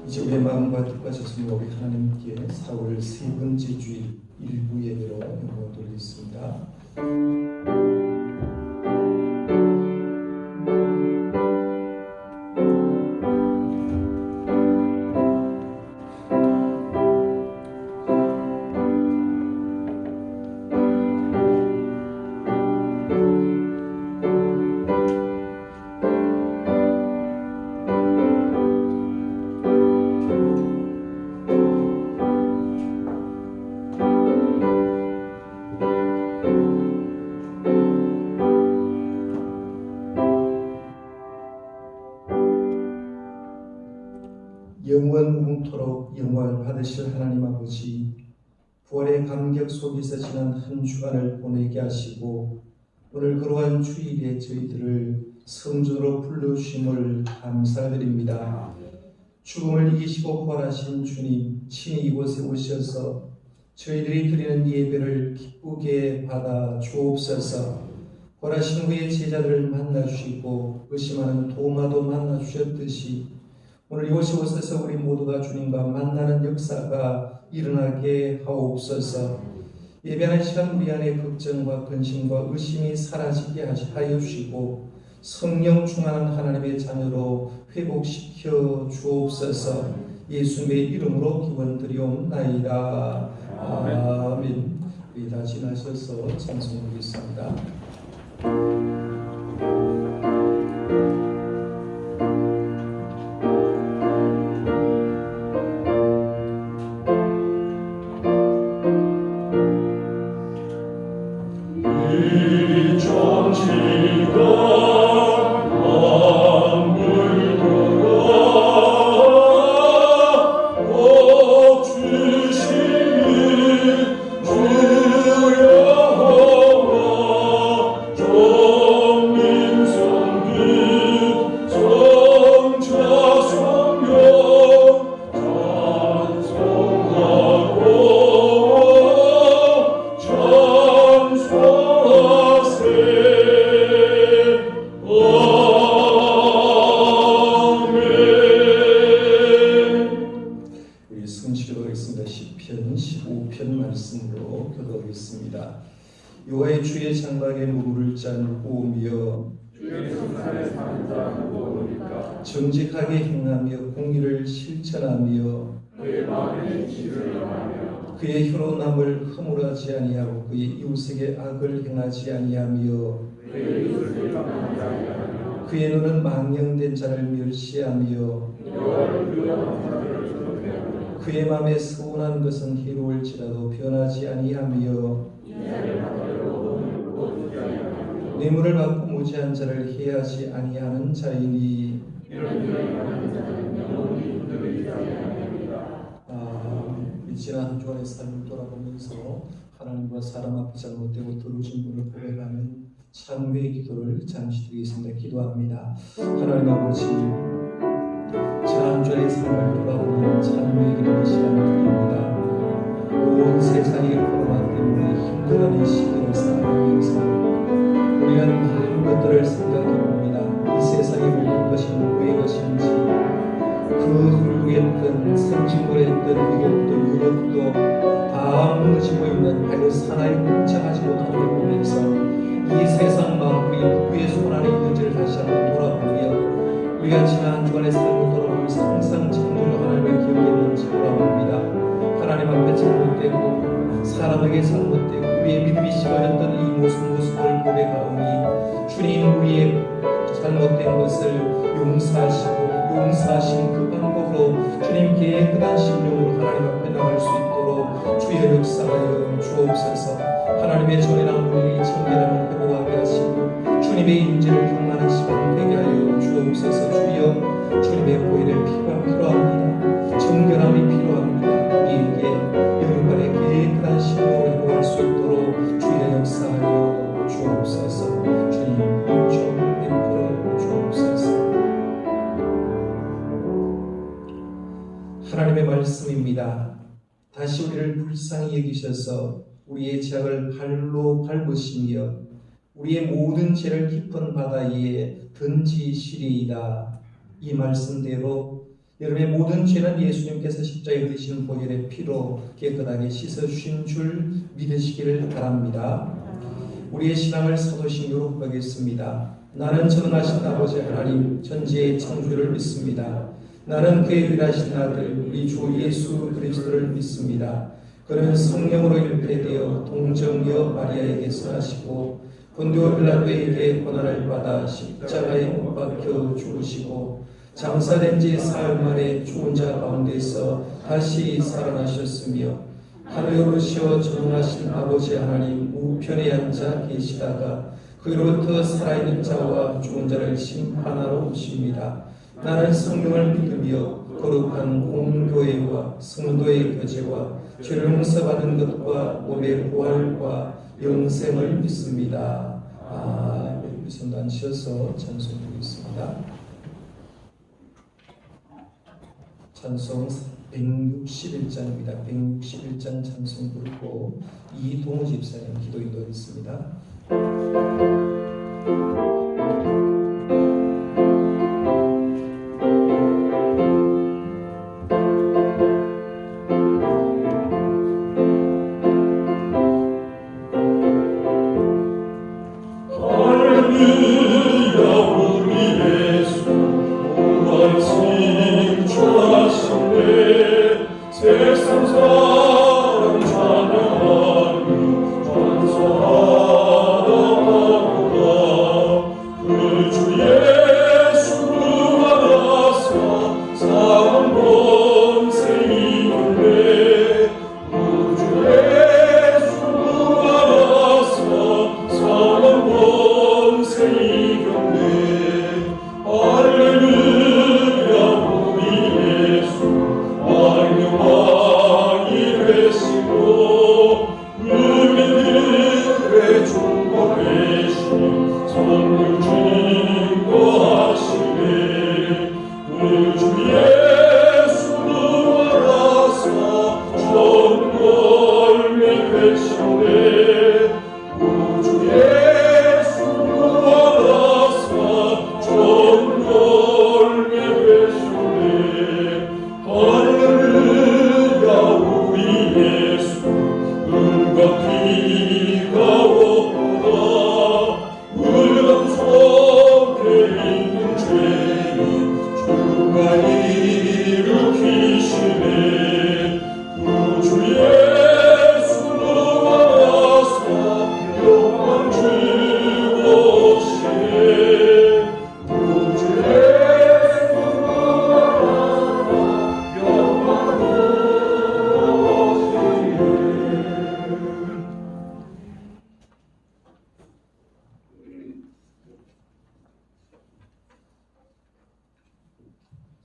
이제 우리의 마음과 뜻과 자손을 우리 하나님께 4월 세 번째 주일 일부 예배로 영광을 돌리겠습니다. 영원토록 영광을 받으실 하나님 아버지, 부활의 감격 속에서 지난 한 주간을 보내게 하시고 오늘 그러한 주일에 저희들을 성전으로 불러주심을 감사드립니다. 죽음을 이기시고 부활하신 주님, 친히 이곳에 오셔서 저희들이 드리는 예배를 기쁘게 받아 주옵소서. 부활하신 후에 제자들을 만나주시고 의심하는 도마도 만나주셨듯이 오늘 이곳에 오셔서 우리 모두가 주님과 만나는 역사가 일어나게 하옵소서. 예배하는 시간 우리 안에 걱정과 근심과 의심이 사라지게 하여 주시고 성령 충만한 하나님의 자녀로 회복시켜 주옵소서. 예수님의 이름으로 기원드리옵나이다. 아멘. 우리 다 지나셔서 찬송하겠습니다. 시편 15편 말씀으로 교도하겠습니다. 여호와의 주의 장막에 누구를 짜누우며 주의 성산에 사는 자 누구오니까 정직하게 행하며 공의를 실천하며 그의 마음에 지혜를 하며 그의 혀로 남을 허물하지 아니하고 그의 이웃에게 악을 행하지 아니하며 그의 이웃을 강하지 아니하며 그의 눈은 망령된 자를 멸시하며 여호와를 두려워하는 자들을 존경하며 그의 마음에 서운한 것은 희로울지라도 변하지 아니하며 인자의 마음대로 몸을 부어주지 아니하며 뇌물을 받고 무지한 자를 해하지 아니하는 자이니 이런 일을 하는 자는 영원히 흔들리지 아니하리라. 이 지난 한 주간의 삶을 돌아보면서 하나님과 사람 앞에 잘못되고 더러워진 분을 고백하는 참회의 기도를 잠시 드리겠습니다. 기도합니다. 하나님 아버지, 지난 한 주간의 삶을 돌아보는 참회의 기도의 시간을 드립니다. 온 세상이 코로나 때문에 힘들어하는 이 시기를 살아가면서 우리는 많은 것들을 생각해봅니다. 이 세상의 모든 것이 누구의 것인지, 그 훌륭했던 선진국했던 미국도 유럽도 다 무너지고 있는 바이러스 하나에 꼼짝하지 못하는 걸 보면서 이 세상 만물이 누구의 손 안에 있는지를 다시 한번 돌아보며 우리가 지난 한 주간의 삶을 돌아보면서 항상 창조주 하나님을 기억했는지 돌아봅니다. 하나님 앞에 잘못되고 사람에게 잘못되고 우리의 믿음이 식어졌던 이 모습을 고백하오니 주님, 우리의 잘못된 것을 용서하신 그 방법으로 주님 깨끗한 심령으로 하나님 앞에 나갈 수 있도록 주의 역사하여 주옵소서. 하나님의 전이랑 물리 청결함을 회복하게 하시고 주님의 인재를 경험하는 시간 되게 하여 주옵소서. 주여, 주님의 보혈의 피가 필요합니다. 정결함이 필요합니다. 우리에게 영육간의 깨끗한 심령으로 회복할 수 있도록 주의 역사하여 주옵소서. 주님, 좀 베풀어 주옵소서. 하나님의 말씀입니다. 다시 우리를 불쌍히 여기셔서 우리의 죄악을 발로 밟으시며 우리의 모든 죄를 깊은 바다 위에 던지시리이다. 이 말씀대로 여러분의 모든 죄는 예수님께서 십자가에 흘리신 보혈의 피로 깨끗하게 씻어주신 줄 믿으시기를 바랍니다. 우리의 신앙을 사도신경으로 고백했습니다. 나는 전능하신 아버지 하나님 전지의 창조를 믿습니다. 나는 그의 유일하신 아들 우리 주 예수 그리스도를 믿습니다. 그는 성령으로 율폐되어 동정녀 마리아에게서 나시고 본디오 빌라도에게 고난을 받아 십자가에 못 박혀 죽으시고 장사된 지 사흘 만에 죽은 자 가운데서 다시 살아나셨으며 하늘에 오르시어 전능하신 아버지 하나님 우편에 앉아 계시다가 그로부터 살아있는 자와 죽은 자를 심판하러 오십니다. 나는 성령을 믿으며 거룩한 공교회와 성도의 교제와 죄를 용서받은 것과 몸의 부활과 영생을 믿습니다. 우리 손도 앉으셔서 찬송 드리겠습니다. 찬송 161장입니다. 161장 찬송 부르고 이동호 집사님 기도 인도하겠습니다.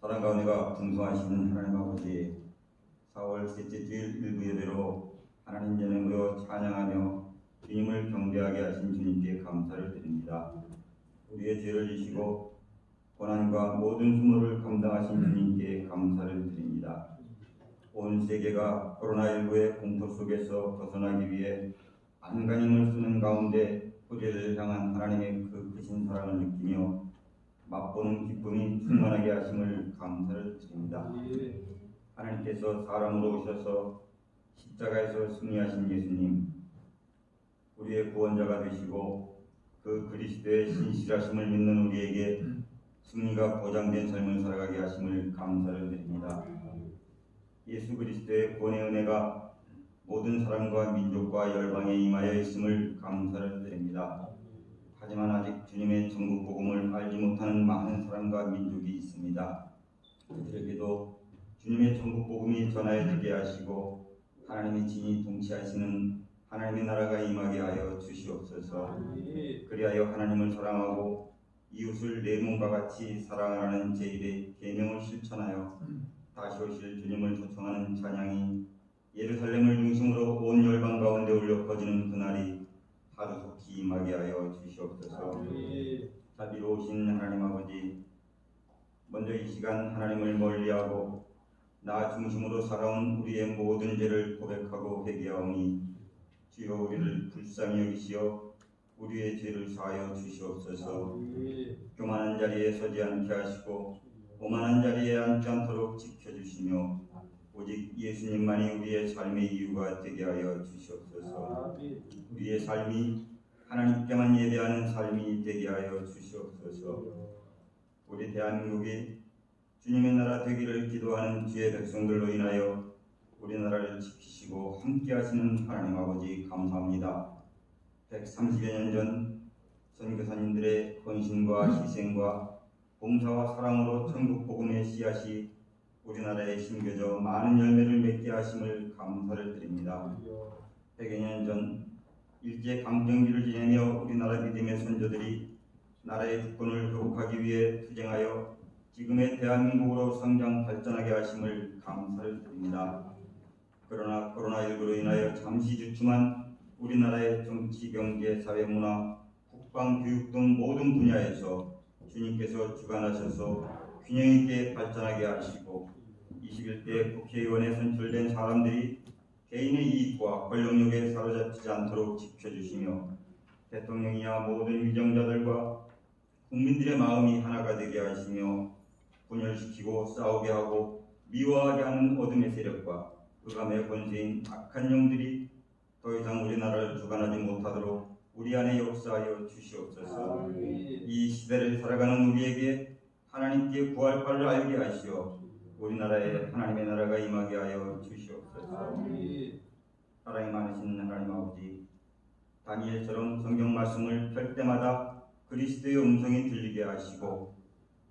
사랑과 은혜가 풍성하신 하나님 아버지, 4월 셋째 주일 일부 예배로 하나님 전에 모여 찬양하며 주님을 경배하게 하신 주님께 감사를 드립니다. 우리의 죄를 지시고 고난과 모든 수모를 감당하신 주님께 감사를 드립니다. 온 세계가 코로나19의 공포 속에서 벗어나기 위해 안간힘을 쓰는 가운데 후대를 향한 하나님의 그 크신 사랑을 느끼며 맛보는 기쁨이 충만하게 하심을 감사를 드립니다. 하나님께서 사람으로 오셔서 십자가에서 승리하신 예수님, 우리의 구원자가 되시고 그 그리스도의 신실하심을 믿는 우리에게 승리가 보장된 삶을 살아가게 하심을 감사를 드립니다. 예수 그리스도의 구원의 은혜가 모든 사람과 민족과 열방에 임하여 있음을 감사를 드립니다. 하지만 아직 주님의 천국 복음을 알지 못하는 많은 사람과 민족이 있습니다. 그들에게도 주님의 천국 복음이 전하여지게 하시고 하나님의 진히 통치하시는 하나님의 나라가 임하게 하여 주시옵소서. 그리하여 하나님을 사랑하고 이웃을 내 몸과 같이 사랑하라는 제1의 계명을 실천하여 다시 오실 주님을 초청하는 찬양이 예루살렘을 중심으로 온 열방 가운데 울려 퍼지는 그날이 하루속히 임하게 하여 주시옵소서. 자비로우신 하나님 아버지, 먼저 이 시간 하나님을 멀리하고 나 중심으로 살아온 우리의 모든 죄를 고백하고 회개하오니 주여 우리를 불쌍히 여기시어 우리의 죄를 사하여 주시옵소서. 교만한 자리에 서지 않게 하시고 오만한 자리에 앉지 않도록 지켜주시며 오직 예수님만이 우리의 삶의 이유가 되게 하여 주시옵소서. 우리의 삶이 하나님께만 예배하는 삶이 되게 하여 주시옵소서. 우리 대한민국이 주님의 나라 되기를 기도하는 주의 백성들로 인하여 우리나라를 지키시고 함께 하시는 하나님 아버지 감사합니다. 130여 년 전 선교사님들의 헌신과 희생과 봉사와 사랑으로 천국 복음의 씨앗이 우리나라에 심겨져 많은 열매를 맺게 하심을 감사를 드립니다. 100여 년 전 일제 강점기를 지내며 우리나라 믿음의 선조들이 나라의 주권을 회복하기 위해 투쟁하여 지금의 대한민국으로 성장 발전하게 하심을 감사를 드립니다. 그러나 코로나19로 인하여 잠시 주춤한 우리나라의 정치, 경제, 사회, 문화, 국방, 교육 등 모든 분야에서 주님께서 주관하셔서 균형 있게 발전하게 하시고 21대 국회의원에 선출된 사람들이 개인의 이익과 권력욕에 사로잡히지 않도록 지켜주시며 대통령이야 모든 위정자들과 국민들의 마음이 하나가 되게 하시며 분열시키고 싸우게 하고 미워하게 하는 어둠의 세력과 흑암의 권세인 악한 영들이 더 이상 우리나라를 주관하지 못하도록 우리 안에 역사하여 주시옵소서. 이 시대를 살아가는 우리에게 하나님께 구할 바를 알게 하시어 우리나라에 하나님의 나라가 임하게 하여 주시옵소서. 사랑이 많으신 하나님 아버지, 다니엘처럼 성경 말씀을 펼 때마다 그리스도의 음성이 들리게 하시고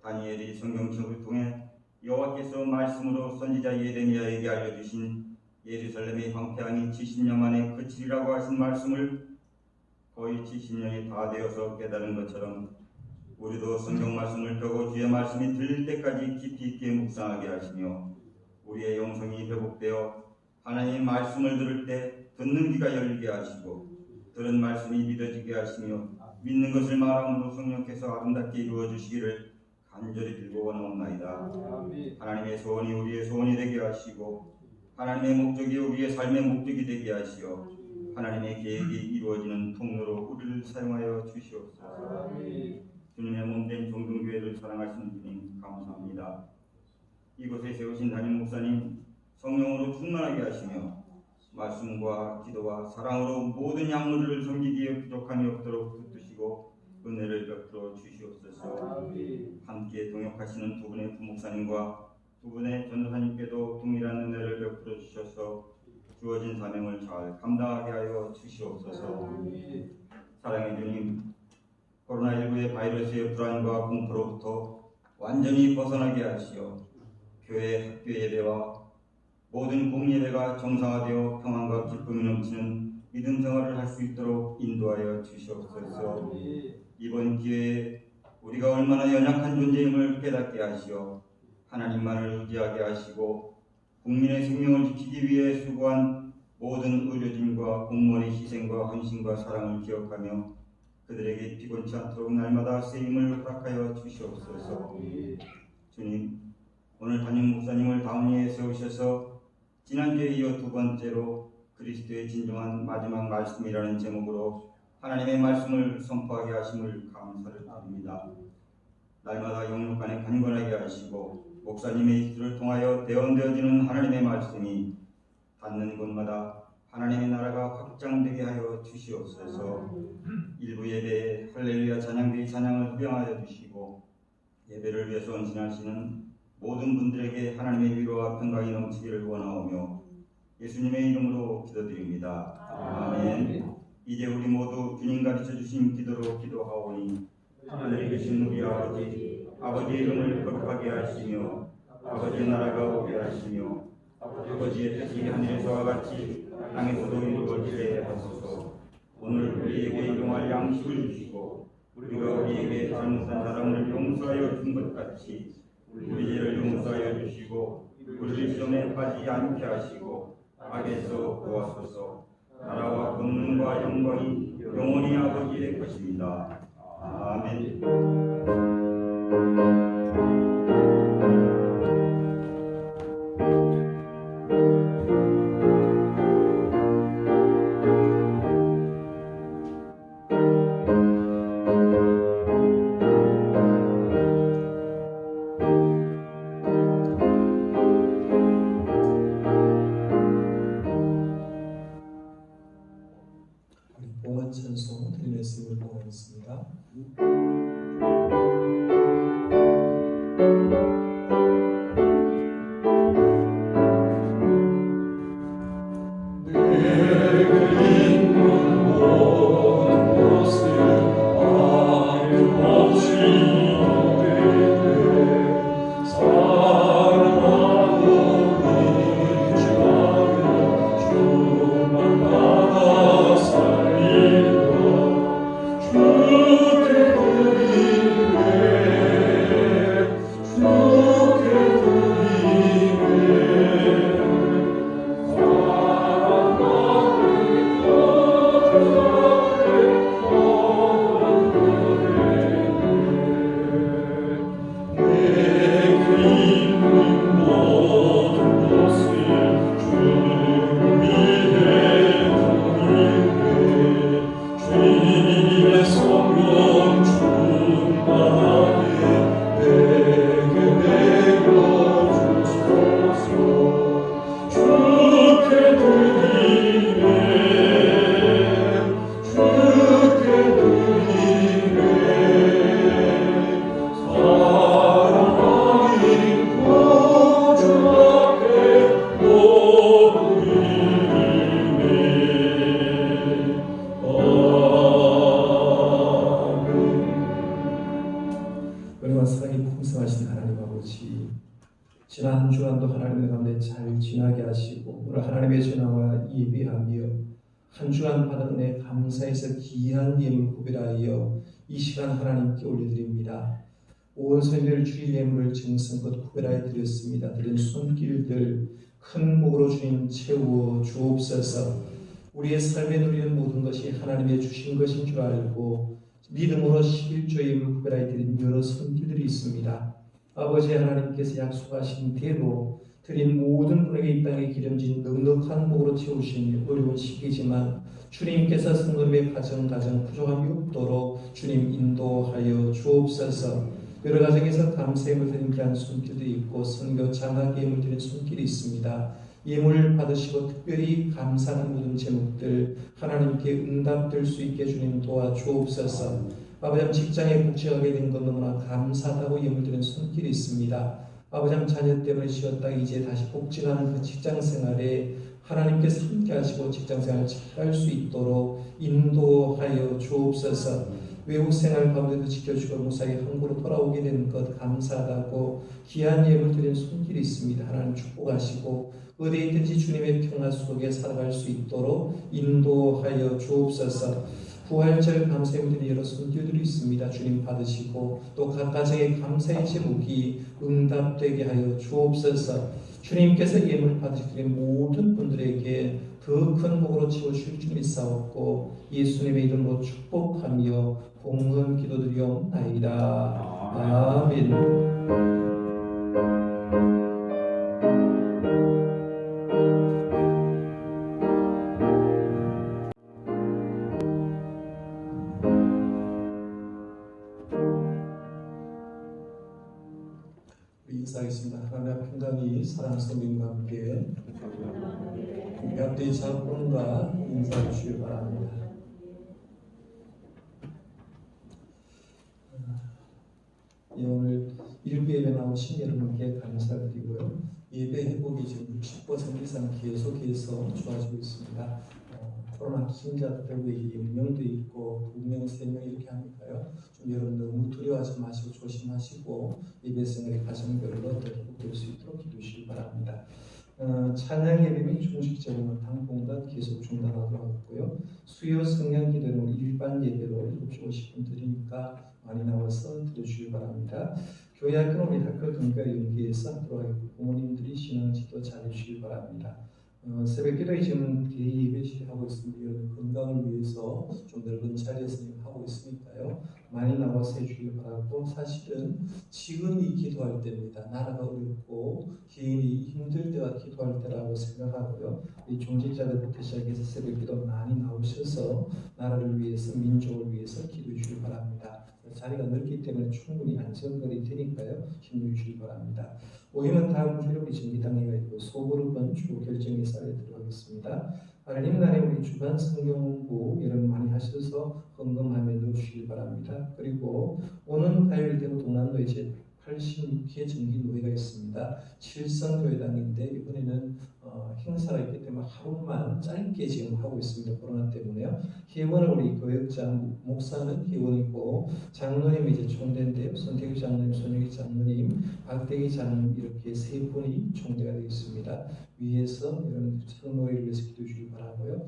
다니엘이 성경책을 통해 여호와께서 말씀으로 선지자 예레미야에게 알려주신 예루살렘의 황폐함이 70년 만에 그치리라고 하신 말씀을 거의 70년이 다 되어서 깨달은 것처럼 우리도 성경 말씀을 펴고 주의 말씀이 들릴 때까지 깊이 있게 묵상하게 하시며 우리의 영성이 회복되어 하나님의 말씀을 들을 때 듣는 귀가 열리게 하시고 들은 말씀이 믿어지게 하시며 믿는 것을 말함으로 성령께서 아름답게 이루어 주시기를 간절히 빌고 원하옵나이다. 하나님의 소원이 우리의 소원이 되게 하시고 하나님의 목적이 우리의 삶의 목적이 되게 하시어 하나님의 계획이 이루어지는 통로로 우리를 사용하여 주시옵소서. 주님의 몸된 종종교회를 사랑하시는 주님 감사합니다. 이곳에 세우신 담임 목사님 성령으로 충만하게 하시며 말씀과 기도와 사랑으로 모든 약물을 섬기기에 부족함이 없도록 붙드시고 은혜를 베풀어 주시옵소서. 함께 동역하시는 두 분의 부목사님과 두 분의 전도사님께도 동일한 은혜를 베풀어 주셔서 주어진 사명을 잘 감당하게 하여 주시옵소서. 사랑의 주님, 코로나19의 바이러스의 불안과 공포로부터 완전히 벗어나게 하시어 교회, 학교 예배와 모든 공예배가 정상화되어 평안과 기쁨이 넘치는 믿음 생활을 할 수 있도록 인도하여 주시옵소서. 이번 기회에 우리가 얼마나 연약한 존재임을 깨닫게 하시어 하나님만을 의지하게 하시고 국민의 생명을 지키기 위해 수고한 모든 의료진과 공무원의 희생과 헌신과 사랑을 기억하며 그들에게 피곤치 않도록 날마다 쓰임을 허락하여 주시옵소서. 주님, 오늘 담임 목사님을 다운위에 세우셔서 지난주에 이어 두 번째로 그리스도의 진정한 마지막 말씀이라는 제목으로 하나님의 말씀을 선포하게 하심을 감사를 드립니다. 날마다 영육 간에 간건하게 하시고 목사님의 입술을 통하여 대언되어지는 하나님의 말씀이 닿는 곳마다 하나님의 나라가 확장되게 하여 주시옵소서. 일부 예배에 할렐루야 찬양대의 찬양을 후병하여 주시고 예배를 위해서 헌신하시는 모든 분들에게 하나님의 위로와 평강이 넘치기를 원하오며 예수님의 이름으로 기도드립니다. 아멘. 이제 우리 모두 주님 가르쳐 주신 기도로 기도하오니 하늘에 계신 우리 아버지, 아버지의 이름을 거룩하게 하시며 아버지의 나라가 오게 하시며 아버지의 뜻이 하늘에서와 같이 땅에서도 이루어지게 하소서. 오늘 우리에게 일용할 양식을 주시고 우리가 우리에게 잘못한 사람을 용서하여 준 것 같이 우리 죄를 용서하여 주시고 우리를 시험에 빠지지 않게 하시고 악에서 구하소서. 나라와 권능과 영광이 영원히 아버지의 것입니다. 아멘. 하겠습니다. 은혜와 사랑이 풍성하신 하나님 아버지, 지난 한 주간도 하나님의 가운데 잘 지나게 하시고 오늘 하나님의 전화와 예배하며 한 주간 받은 은혜 감사해서 귀한 예물 구별하여 이 시간 하나님께 올려드립니다. 온 설교를 주일 예물을 정성껏 구별하여 드렸습니다. 드린 손길들 큰 복으로 주님 채워 주옵소서. 우리의 삶에 누리는 모든 것이 하나님의 주신 것인 줄 알고 믿음으로 11조 예물 구별하여 드린 여러 손길들이 있습니다. 아버지 하나님께서 약속하신 대로 드린 모든 분에게 이 땅에 기름진 넉넉한 복으로 채우시니 어려운 시기지만 주님께서 성도님의 가정 부족함이 없도록 주님 인도하여 주옵소서. 여러 가정에서 감사 예물 드린 귀한 손길도 있고 선교 장학 예물 드린 손길이 있습니다. 예물을 받으시고 특별히 감사하는 모든 제목들 하나님께 응답될 수 있게 주님 도와주옵소서. 아버지 직장에 복직하게 된 것 너무나 감사하다고 예물 드린 손길이 있습니다. 아버지 자녀 때문에 쉬었다가 이제 다시 복직하는 그 직장 생활에 하나님께서 함께 하시고 직장 생활 잘할 수 있도록 인도하여 주옵소서. 외국 생활 가운데도 지켜주고 무사히 한국으로 돌아오게 된 것 감사하다고 귀한 예물 드린 손길이 있습니다. 하나님 축복하시고 어디에 있든지 주님의 평화 속에 살아갈 수 있도록 인도하여 주옵소서. 부활절 감사 예물 드린 여러 손길들이 있습니다. 주님 받으시고 또 각 가정의 감사의 제목이 응답되게 하여 주옵소서. 주님께서 예물 받으시는 모든 분들에게 더 큰 복으로 채워주실 줄 믿사옵고 예수님의 이름으로 축복하며 공헌 기도드리옵나이다. 아멘. 인사하겠습니다. 하나님의 평강이 사랑하는 성도님과 함께 갑자기 작품과 인사해 주시기 바랍니다. 오늘 일부 예배 나오신 여러분께 감사드리고요. 예배 회복이 지금 60% 이상 계속해서 좋아지고 있습니다. 코로나 확진자 때문에 0명도 있고 2명, 3명 이렇게 하니까요. 좀 여러분 너무 두려워하지 마시고 조심하시고 예배 생활의 가정별로 회복될 수 있도록 기도해 주시기 바랍니다. 찬양 예배 및 중식 제공은 당분간 계속 중단하도록 하고요. 수요 성령 기도는 일반 예배로 7시 50분 드리니까 많이 나와서 들어주시기 바랍니다. 교회 학교는 우리 학교 등과 연계해서 하도록 하겠고 부모님들이 신앙 지도 잘 해주시기 바랍니다. 새벽 기도에 지금 대예배 하고 있습니다. 건강을 위해서 좀 넓은 자리에서 하고 있으니까요. 많이 나와서 해주길 바라고 사실은 지금이 기도할 때입니다. 나라가 어렵고 개인이 힘들 때가 기도할 때라고 생각하고요. 이 종직자들부터 시작해서 새벽 기도 많이 나오셔서 나라를 위해서 민족을 위해서 기도해 주길 바랍니다. 자리가 넓기 때문에 충분히 안전거리 되니까요. 힘을 주시기 바랍니다. 모임은 다음 주에 우리 정기당회가 있고 소그룹은 주 결정에서 알려드리겠습니다. 하나님 나라에 우리 주간 성경 공부 여러분 많이 하셔서 헌금함에 넣어주시기 바랍니다. 그리고 오는 화요일 되고 동남도에 제 86회 정기노회가 있습니다. 칠성교회당인데 이번에는 행사가 있기 때문에 하루만 짧게 지금 하고 있습니다. 코로나 때문에요. 회원은 우리 교역장, 목사는 회원이고 장로님이 이제 총대인데요. 손태규 장로님, 손유기 장로님, 박대기 장로님 이렇게 세 분이 총대가 되어 있습니다. 위에서 이런 성노회를 위해서 기도해 주시기 바라고요.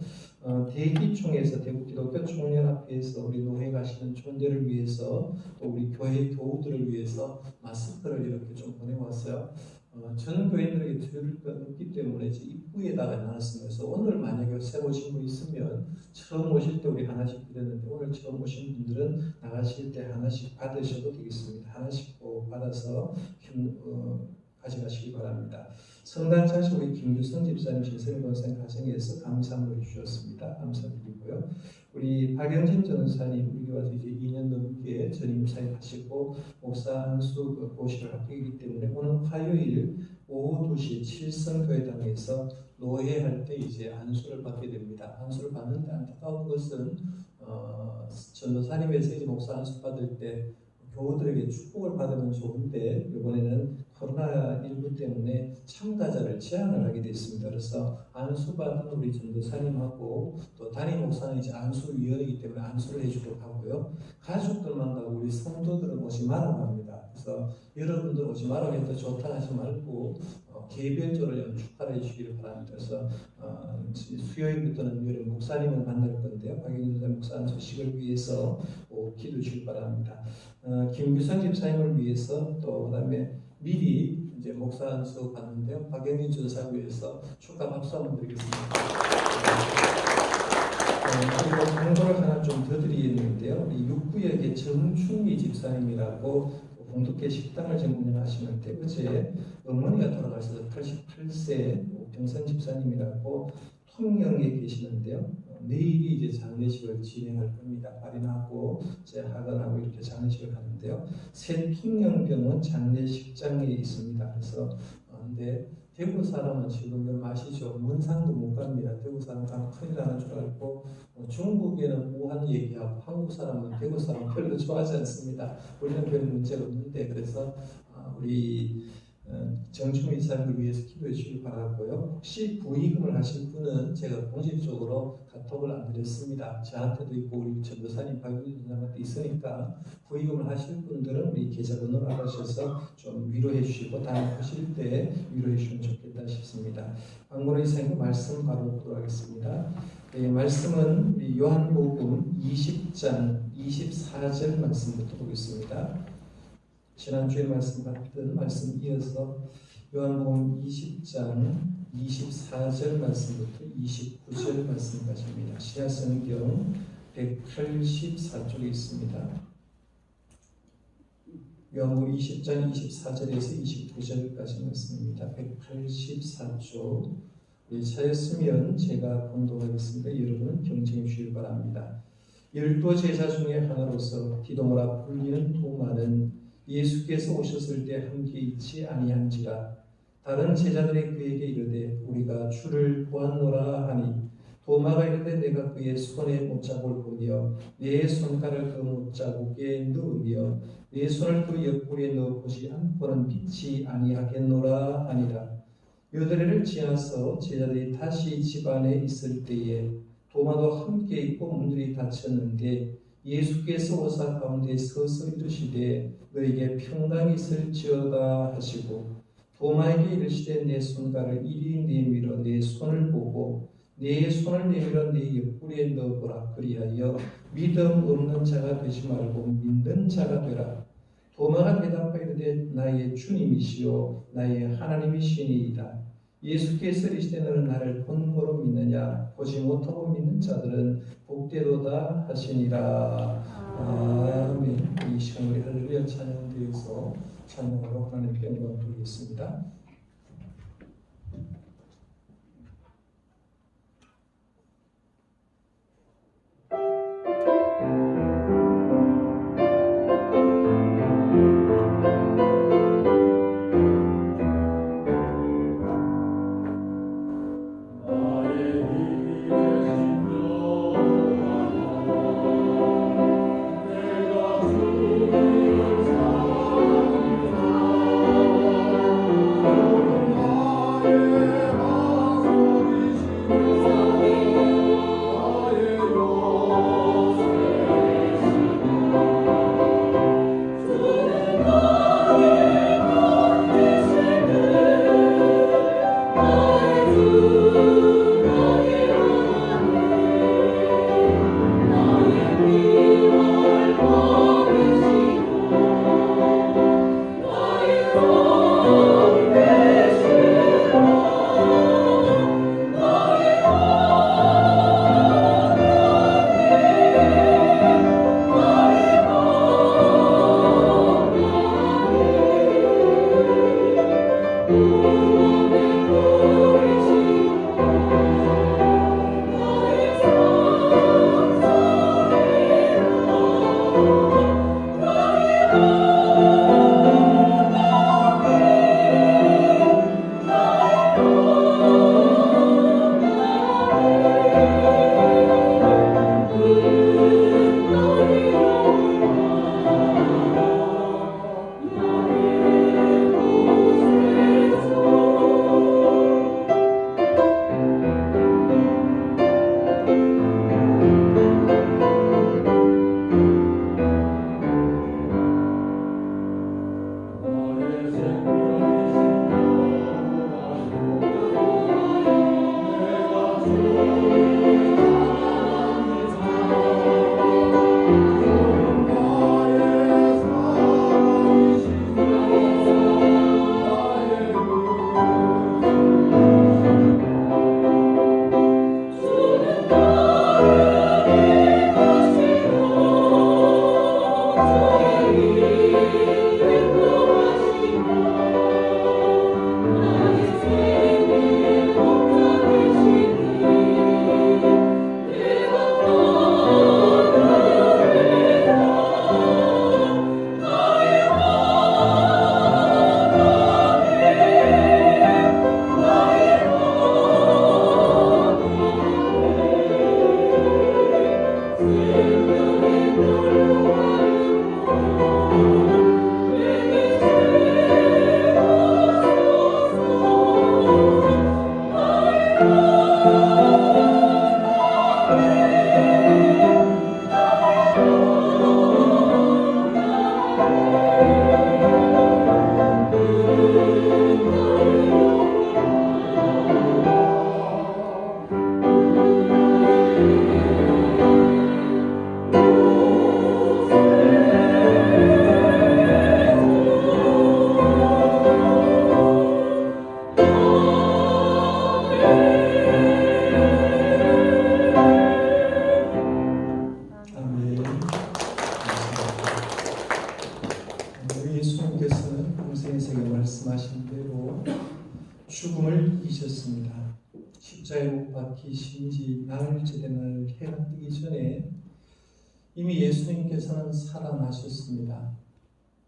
대기총에서 대국기독교총연합회에서 우리 노회 가시는 총대를 위해서 또 우리 교회 교우들을 위해서 마스크를 이렇게 좀 보내왔어요. 전 교인들에게 드릴 건 없기 때문에 이제 입구에다가 나눴습니다. 그래서 오늘 만약에 새로 오신 분 있으면 처음 오실 때 우리 하나씩 드렸는데 오늘 처음 오신 분들은 나가실 때 하나씩 받으셔도 되겠습니다. 하나씩 꼭 받아서 가져가시기 바랍니다. 성단 차시 우리 김규성 집사님, 신선희 권사님 가정에서 감사함을 주셨습니다. 감사드리고요. 우리 박영진 전사님 우리 와서 이제 2년 넘게 전임 사역하시고 목사 한수 고시를 합격이기 때문에 오늘 화요일 오후 2시 칠성교회당에서 노회할 때 이제 안수를 받게 됩니다. 안수를 받는데 안타까운 것은 전도사님에서 이제 목사 안수 받을 때 교우들에게 축복을 받으면 좋은데 이번에는 코로나19 때문에 참가자를 제한을 하게 됐습니다. 그래서 안수받은 우리 전도사님하고 또 담임 목사는 이제 안수위원이기 때문에 안수를 해주도록 하고요. 가족들만 가고 우리 성도들은 오지 말라고 합니다. 그래서 여러분들 오지 말라고 해도 좋다 하지 말고 개별적으로 축하를 해주시기를 바랍니다. 그래서 수요일부터는 여러 목사님을 만날 건데요. 박영준 목사 안수식을 위해서 기도해 주시기 바랍니다. 김규성 집사님을 위해서 또 그다음에 미리 이제 목사 안수 받는데요. 박영민 전사를 위해서 축하 박수 한번 드리겠습니다. 그리고 공고를 하나 좀 더 드리겠는데요. 우리 육구역의 정충미 집사님이라고 공덕회 식당을 지금 운영하시는데 어제 어머니가 돌아가셔서 88세 병선 집사님이라고 통영에 계시는데요. 내일이 이제 장례식을 진행할 겁니다. 발인하고 이제 하관하고 이렇게 장례식을 하는데요. 새 통영병원 장례식장에 있습니다. 그래서 근데 대구 사람은 지금 여러분 아시죠? 문상도 못 갑니다. 대구 사람 가면 큰일 나는 줄 알고 중국에는 우한 얘기하고 한국 사람은 대구 사람 별로 좋아하지 않습니다. 우리는 별 문제가 없는데 그래서 우리 정충미 이사님을 위해서 기도해 주시기 바라고요. 혹시 부의금을 하실 분은 제가 공식적으로 카톡을 안 드렸습니다. 저한테도 있고 우리 전도사님 박윤준 선생님한테 있으니까 부의금을 하실 분들은 우리 계좌번호를 알아주셔서 좀 위로해 주시고 다음에 오실 때 위로해 주시면 좋겠다 싶습니다. 광고의 이사님 말씀 바로 보도록 하겠습니다. 네, 말씀은 우리 요한복음 20장 24절 말씀부터 보겠습니다. 지난주에 말씀 받던 말씀 이어서 요한복음 20장 24절 말씀부터 29절 말씀까지입니다. 신약성경 184쪽에 있습니다. 요한복음 20장 24절에서 29절까지 말씀입니다. 184쪽 찾았으면 제가 봉독하겠습니다. 여러분은 경청해 주시기 바랍니다. 12 제자 중에 하나로서 디도모라 불리는 도마는 예수께서 오셨을 때 함께 있지 아니한지라 다른 제자들이 그에게 이르되 우리가 주를 보았노라 하니 도마가 이르되 내가 그의 손에 못자국을 보며 내 손가락을 그 못자국에 넣으며 내 손을 그 옆구리에 넣어보지 않고는 믿지 아니하겠노라 하니라. 요대를 지나서 제자들이 다시 집 안에 있을 때에 도마도 함께 있고 문들이 닫혔는데 예수께서 오사 가운데 서서 이르시되 너에게 평강이 있을지어다 하시고 도마에게 이르시되 내 손가락을 이리 내밀어 내 손을 보고 내 손을 내밀어 내 옆구리에 넣어보라. 그리하여 믿음 없는 자가 되지 말고 믿는 자가 되라. 도마가 대답하이르되 나의 주님이시요 나의 하나님이시니이다. 예수께서 이르시되 너는 나를 본고로 믿느냐 보지 못하고 믿는 자들은 복되도다 하시니라. 아멘. 이 시간 우리 할렐루야 찬양 드려서 찬양으로 하나님께 영광 돌리겠습니다. 죽음을 이기셨습니다. 십자가에 못 박히신 지 나흘째 되는 해가 뜨기 전에 이미 예수님께서는 살아나셨습니다.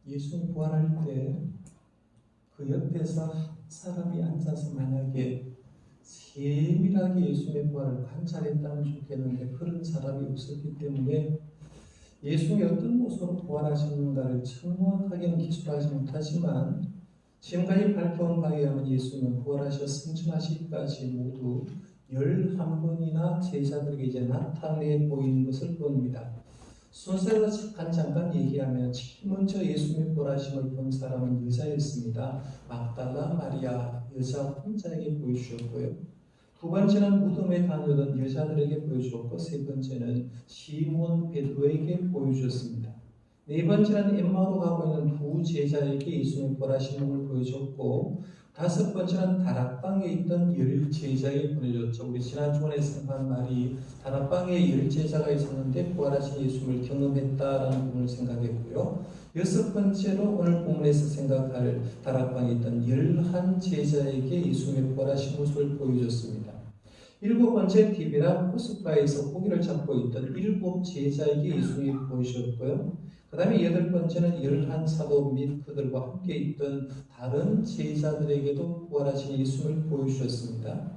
예수님 부활할 때 그 옆에서 한 사람이 앉아서 만약에 세밀하게 예수님의 부활을 관찰했다면 좋겠는데 그런 사람이 없었기 때문에 예수님이 어떤 모습으로 부활하셨는가를 정확하게는 기술하지 못하지만 지금까지 밝혀온 바에 의하면 예수님은 부활하셔 승천하시기까지 모두 11번이나 제자들에게 이제 나타내 보이는 것을 봅니다. 순서대로 잠깐 얘기하면 제일 먼저 예수님의 부활하심을 본 사람은 여자였습니다. 막달라 마리아 여자 혼자에게 보여주셨고요. 두 번째는 무덤에 다녀오던 여자들에게 보여주었고 세 번째는 시몬 베드로에게 보여주었습니다. 네 번째는 엠마오로 가고 있는 두 제자에게 예수님의 부활하신 몸을 보여줬고 다섯 번째는 다락방에 있던 10제자에게 보내줬죠. 우리 지난 주간에 생각한 말이 다락방에 10제자가 있었는데 부활하신 예수님을 경험했다라는 부분을 생각했고요. 여섯 번째로 오늘 본문에서 생각할 다락방에 있던 11제자에게 예수님의 부활하신 모습을 보여줬습니다. 일곱 번째 디베라 코스바에서 고기를 잡고 있던 7제자에게 예수님이 보이셨고요. 그 다음에 여덟 번째는 11사도 및 그들과 함께 있던 다른 제자들에게도 부활하신 예수님을 보여주셨습니다.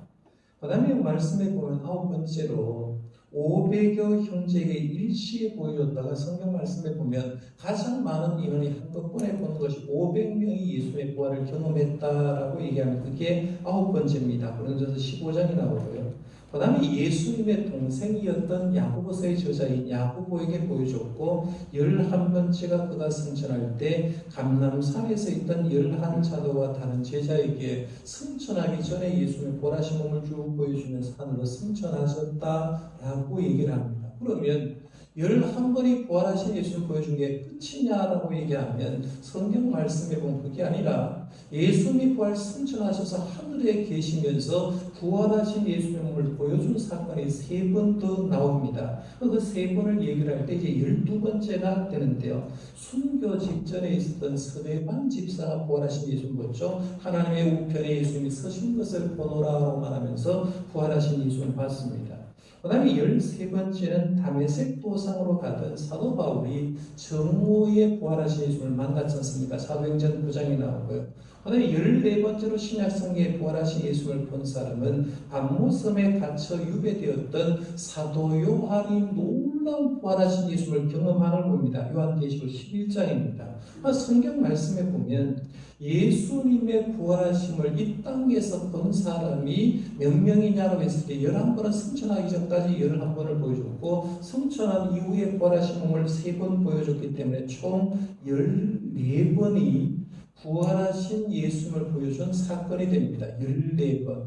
그 다음에 말씀에 보면 아홉 번째로 500여 형제에게 일시에 보여줬다가 성경 말씀에 보면 가장 많은 인원이 한꺼번에 보는 것이 500명이 예수님의 부활을 경험했다라고 얘기하면 그게 아홉 번째입니다. 고린도서 15장이 나오고요. 그 다음에 예수님의 동생이었던 야고보서의 저자인 야고보에게 보여줬고 11번째가 그가 승천할 때 감람산에서 있던 11사도와 다른 제자에게 승천하기 전에 예수님의 부활하신 몸을 쭉 보여주면서 하늘로 승천하셨다라고 얘기를 합니다. 그러면 11번이 부활하신 예수를 보여준 게 끝이냐라고 얘기하면 성경 말씀에 보면 그게 아니라 예수님이 부활 승천하셔서 하늘에 계시면서 부활하신 예수님의 몸을 보여준 사건이 3번 더 나옵니다. 그 3번을 얘기를 할 때 이제 12번째가 되는데요. 순교 직전에 있었던 스데반 집사가 부활하신 예수님 봤죠. 하나님의 우편에 예수님이 서신 것을 보노라고 말하면서 부활하신 예수님을 봤습니다. 그 다음에 13번째는 다메섹 도상으로 가던 사도 바울이 정오에 부활하신 예수님을 만났지 않습니까? 사도행전 9장이 나오고요. 그 다음에 14번째로 신약성경에 부활하신 예수님을 본 사람은 반모섬에 갇혀 유배되었던 사도 요한이 놀라운 부활하신 예수님을 경험하는 걸 봅니다. 요한계시록 11장입니다. 성경 말씀에 보면 예수님의 부활하심을 이 땅에서 본 사람이 몇 명이냐고 했을 때 11번은 승천하기 전까지 11번을 보여줬고 승천한 이후에 부활하신 몸을 3번 보여줬기 때문에 총 14번이 부활하신 예수님을 보여준 사건이 됩니다. 14번.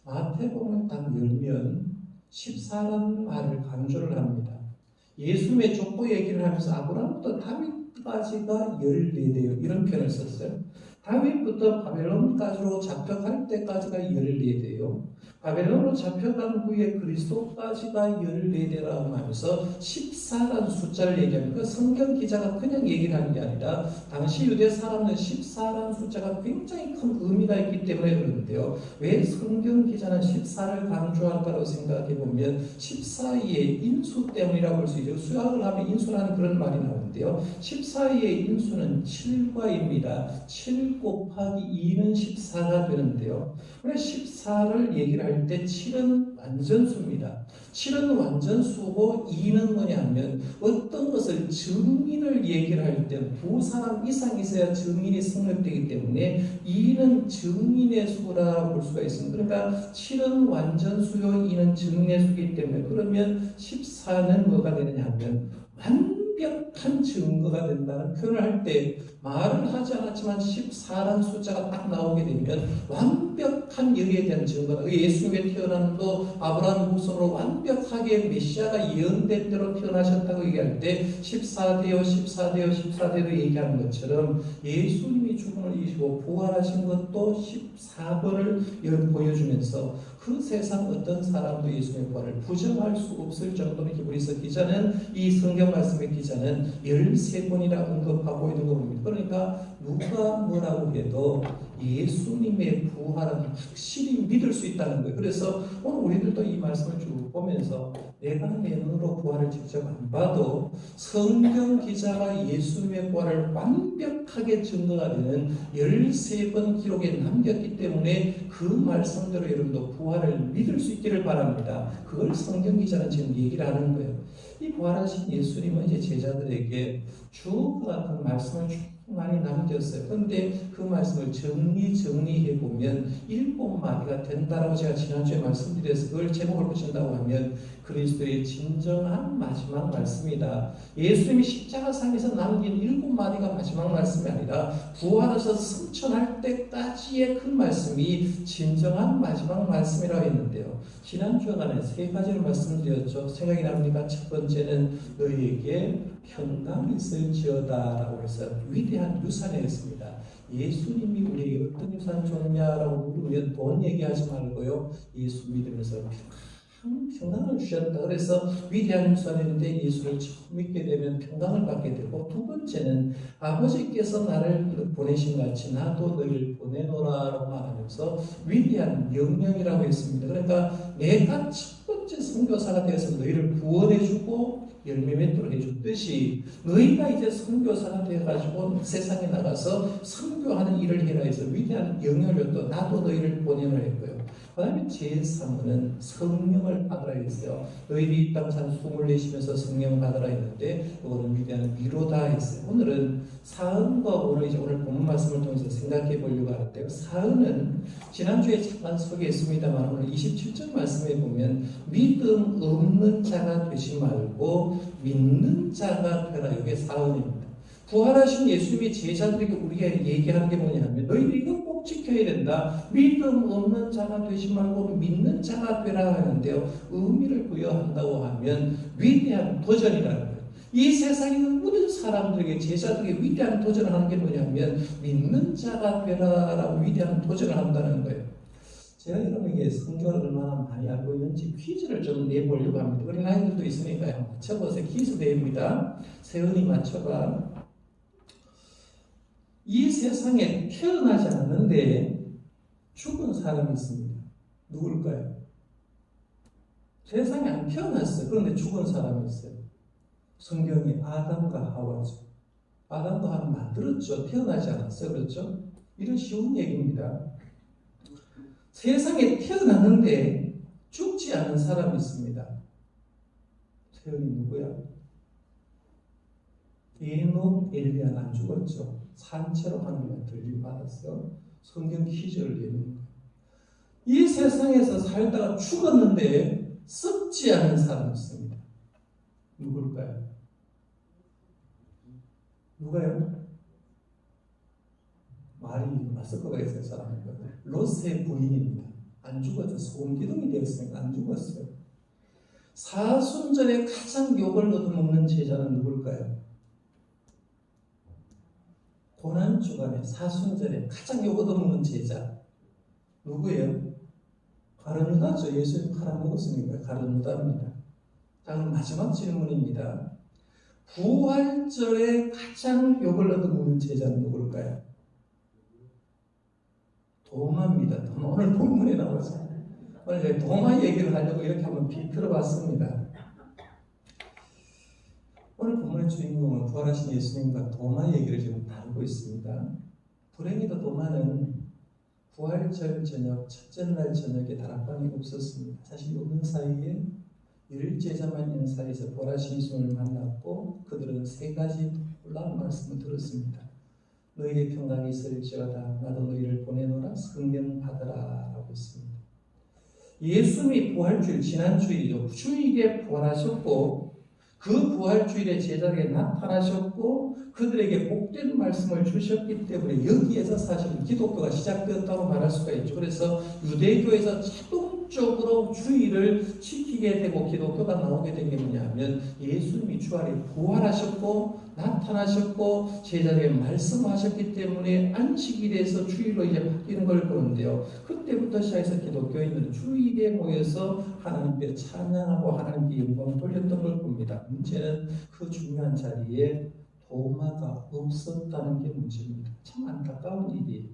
마태복음을 딱 열면 14라는 말을 강조를 합니다. 예수님의 족보 얘기를 하면서 아브라함부터 다윗까지가 14대요. 이런 표현을 썼어요. 다윗부터 바벨론까지로 잡혀갈 때까지가 14대요. 바벨론으로 잡혀간 후에 그리스도까지가 14대라고 하면서 14라는 숫자를 얘기합니다. 성경 기자가 그냥 얘기를 하는 게 아니라 당시 유대 사람은 14라는 숫자가 굉장히 큰 의미가 있기 때문에 그러는데요. 왜 성경 기자는 14를 강조할까라고 생각해 보면 14의 인수 때문이라고 볼 수 있죠. 수학을 하면 인수라는 그런 말이 나오는데요. 14의 인수는 7과입니다. 7 곱하기 2는 14가 되는데요. 그래서 14를 얘기를 할 때 7은 완전수입니다. 7은 완전수고 2는 뭐냐면 어떤 것을 증인을 얘기를 할 때 두 사람 이상 있어야 증인이 성립되기 때문에 2는 증인의 수라고 볼 수가 있습니다. 그러니까 7은 완전수요 2는 증인의 수이기 때문에 그러면 14는 뭐가 되느냐 하면 완벽한 증거가 된다는 표현을 할 때 말을 하지 않았지만 14라는 숫자가 딱 나오게 되면 완벽한 완벽한 영에 대한 증거다. 예수님의 태어남도 아브라함 후손으로 완벽하게 메시아가 예언된 대로 태어나셨다고 얘기할 때 14대요 얘기하는 것처럼 예수님이 죽음을 이기시고 부활하신 것도 14번을 보여주면서 그 세상 어떤 사람도 예수님의 부활을 부정할 수 없을 정도로 히브리서 기자는 이 성경 말씀의 기자는 13번이나 언급하고 있는 겁니다. 그러니까 누가 뭐라고 해도 예수님의 부활은 확실히 믿을 수 있다는 거예요. 그래서 오늘 우리들도 이 말씀을 쭉 보면서 내가 내 눈으로 부활을 직접 안 봐도 성경 기자가 예수님의 부활을 완벽하게 증거가 되는 13번 기록에 남겼기 때문에 그 말씀대로 여러분도 부활을 믿을 수 있기를 바랍니다. 그걸 성경 기자는 지금 얘기를 하는 거예요. 이 부활하신 예수님은 이제 제자들에게 주옥과 같은 말씀을 많이 남겼어요. 그런데 그 말씀을 정리해 보면 7마디가 된다라고 제가 지난주에 말씀드려서 그걸 제목을 붙인다고 하면 그리스도의 진정한 마지막 말씀이다. 예수님이 십자가상에서 남긴 7마디가 마지막 말씀이 아니라 부활해서 승천할 때까지의 그 말씀이 진정한 마지막 말씀이라고 했는데요. 지난 주간에 3가지를 말씀드렸죠. 생각이 납니까? 첫 번째는 너희에게 평강이 있을지어다 라고 해서 위대한 유산을 했습니다. 예수님이 우리에게 어떤 유산 줬냐라고 물으면 돈 얘기하지 말고요. 예수 믿으면서 평강을 주셨다. 그래서 위대한 유산인데 예수를 처음 믿게 되면 평강을 받게 되고, 두 번째는 아버지께서 나를 보내신 같이 나도 너희를 보내노라라고 말하면서 위대한 명령이라고 했습니다. 그러니까 내가 첫 번째 선교사가 되어서 너희를 구원해주고 열매 맺도록 해줬듯이 너희가 이제 선교사가 되어가지고 세상에 나가서 선교하는 일을 해라 해서 위대한 영역을 또 나도 너희를 보내노라 했고요. 그 다음에 제3은 성령을 받으라 했어요. 너희들이 이 땅산 숨을 내쉬면서 성령 받으라 했는데 이거는 위대한 위로다 했어요. 오늘은 사은과 오늘 본문 말씀을 통해서 생각해 보려고 하는데요. 사은은 지난주에 잠깐 소개했습니다만 오늘 27절 말씀에 보면 믿음 없는 자가 되지 말고 믿는 자가 되라. 이게 사은입니다. 부활하신 예수님이 제자들에게 우리가 얘기하는 게 뭐냐면 너희들이 이거 꼭 지켜야 된다. 믿음 없는 자가 되지 말고 믿는 자가 되라 하는데요. 의미를 부여한다고 하면 위대한 도전이라는 거예요. 이 세상에 있는 모든 사람들에게 제자들에게 위대한 도전을 하는 게 뭐냐면 믿는 자가 되라라고 위대한 도전을 한다는 거예요. 제가 여러분에게 성경을 얼마나 많이 알고 있는지 퀴즈를 좀 내보려고 합니다. 우리 아이들도 있으니까요. 맞춰보세요. 퀴즈 대회입니다. 세은이 맞춰봐. 이 세상에 태어나지 않았는데 죽은 사람이 있습니다. 누굴까요? 세상에 안 태어났어요. 그런데 죽은 사람이 있어요. 성경에 아담과 하와죠. 아담과 하와 만들었죠. 태어나지 않았어요. 그렇죠? 이런 쉬운 얘기입니다. 세상에 태어났는데 죽지 않은 사람이 있습니다. 세연이 누구야? 에녹, 엘리야는 안 죽었죠. 산채로 하나님의 들림 받았어. 성경 퀴즈를 내는 거예요. 이 세상에서 살다가 죽었는데 썩지 않은 사람이 있습니다. 누굴까요? 누가요? 말이 맞을 거가 있어요. 사람이. 롯의 부인입니다. 안 죽었죠. 소금기둥이 되었으니까 안 죽었어요. 사순절에 가장 욕을 얻어먹는 제자는 누굴까요? 고난주간에 사순절에 가장 욕 얻어먹는 제자 누구예요? 가룟유다죠. 예수님 팔아먹었으니까 가룟유다입니다. 자, 그럼 마지막 질문입니다. 부활절에 가장 욕을 얻어먹는 제자는 누굴까요? 도마입니다. 도마. 오늘 본문에 나와서 오늘 제가 도마 얘기를 하려고 이렇게 한번 비틀어 봤습니다. 오늘 본문의 주인공은 부활하신 예수님과 도마 얘기를 지금 다루고 있습니다. 불행히도 도마는 부활절 저녁, 첫째 날 저녁에 다락방이 없었습니다. 사실 없는 사이에 10제자만 있는 사이에서 부활하신 예수님을 만났고 그들은 3가지 놀라운 말씀을 들었습니다. 너희의 평강이 있을지어다. 나도 너희를 보내노라. 성령 받으라 라고 했습니다. 예수님이 부활주일, 지난주일이죠. 주일에 부활하셨고 그 부활주일에 제자들에게 나타나셨고 그들에게 복된 말씀을 주셨기 때문에 여기에서 사실은 기독교가 시작되었다고 말할 수가 있죠. 그래서 유대교에서 자동적으로 주일을 지키게 되고 기독교가 나오게 된 게 뭐냐면 예수님이 주말에 부활하셨고 나타나셨고 제자들에게 말씀하셨기 때문에 안식일에서 주일로 이제 바뀌는 걸 보는데요. 그때부터 시작해서 기독교인들은 주일에 모여서 하나님께 찬양하고 하나님께 영광을 돌렸던 걸 봅니다. 문제는 그 중요한 자리에 도마가 없었다는 게 문제입니다. 참 안타까운 일이에요.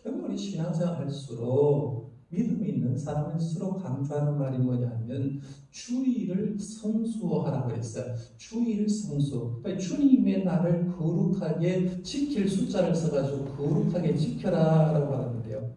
우리 신앙생활 할수록 믿음이 있는 사람일수록 강조하는 말이 뭐냐면 주일을 성수하라고 했어요. 주일 성수. 그러니까 주님의 날을 거룩하게 지킬 숫자를 써가지고 거룩하게 지켜라라고 하는데요.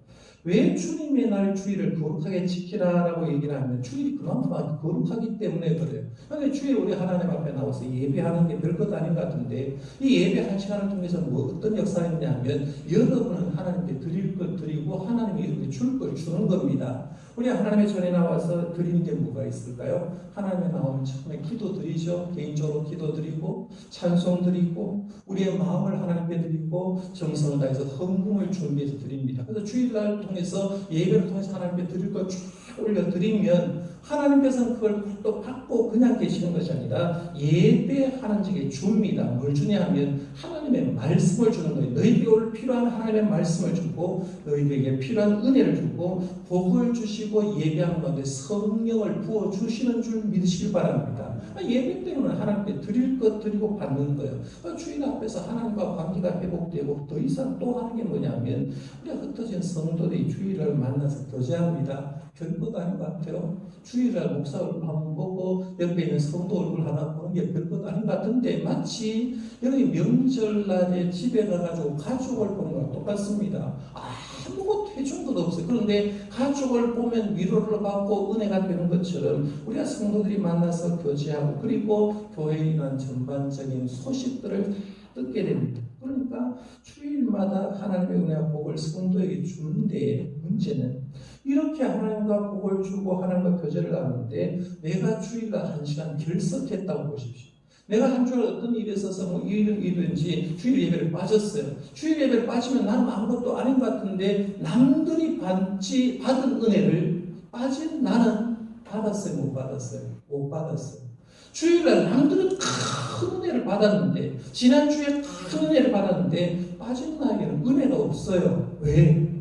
왜 주님의 날 주일을 거룩하게 지키라라고 얘기를 하면 주일이 그만큼 거룩하기 때문에 그래요. 그런데 주일 우리 하나님 앞에 나와서 예배하는 게 별것 아닌 것 같은데 이 예배 한 시간을 통해서 뭐 어떤 역사가 있냐면 여러분은 하나님께 드릴 것 드리고 하나님이 이렇게 줄 걸 주는 겁니다. 우리 하나님의 전에 나와서 드리는 게 뭐가 있을까요? 하나님에 나오면 처음에 기도 드리죠. 개인적으로 기도 드리고 찬송 드리고 우리의 마음을 하나님께 드리고 정성을 다해서 헌금을 준비해서 드립니다. 그래서 주일날 통해서 예배를 통해서 하나님께 드릴 걸 쫙 올려드리면 하나님께서는 그걸 또 받고 그냥 계시는 것이 아니라 예배하는 적에 줍니다. 뭘 주냐 하면 하나님의 말씀을 주는 거예요. 너희에게 오늘 필요한 하나님의 말씀을 주고 너희에게 필요한 은혜를 주고 복을 주시고 예배하는 가운데 성령을 부어주시는 줄 믿으시길 바랍니다. 예배 때문에 하나님께 드릴 것 드리고 받는 거예요. 주인 앞에서 하나님과 관계가 회복되고 더 이상 또 하는 게 뭐냐면 우리가 흩어진 성도들이 주일을 만나서 교제합니다. 별것 아닌 것 같아요. 주일날 목사 얼굴 한번 보고 옆에 있는 성도 얼굴 하나 보는 게 별것 아닌 것 같은데 마치 여러분이 명절날에 집에 가가지고 가족을 보는 거랑 똑같습니다. 아무것도 해준 것도 없어요. 그런데 가족을 보면 위로를 받고 은혜가 되는 것처럼 우리가 성도들이 만나서 교제하고 그리고 교회에 대한 전반적인 소식들을 듣게 됩니다. 그러니까 주일마다 하나님의 은혜와 복을 성도에게 주는데 문제는 이렇게 하나님과 복을 주고 하나님과 교제를 나누는데 내가 주일날 1시간 결석했다고 보십시오. 내가 한 주일 어떤 일에 있어서 뭐 일이든지 주일 예배를 빠졌어요. 주일 예배를 빠지면 나는 아무것도 아닌 것 같은데 남들이 받은 은혜를 빠진 나는 받았어요? 못 받았어요? 못 받았어요. 주일날 남들은 큰 은혜를 받았는데 지난주에 큰 은혜를 받았는데 빠진 나에게는 은혜가 없어요. 왜?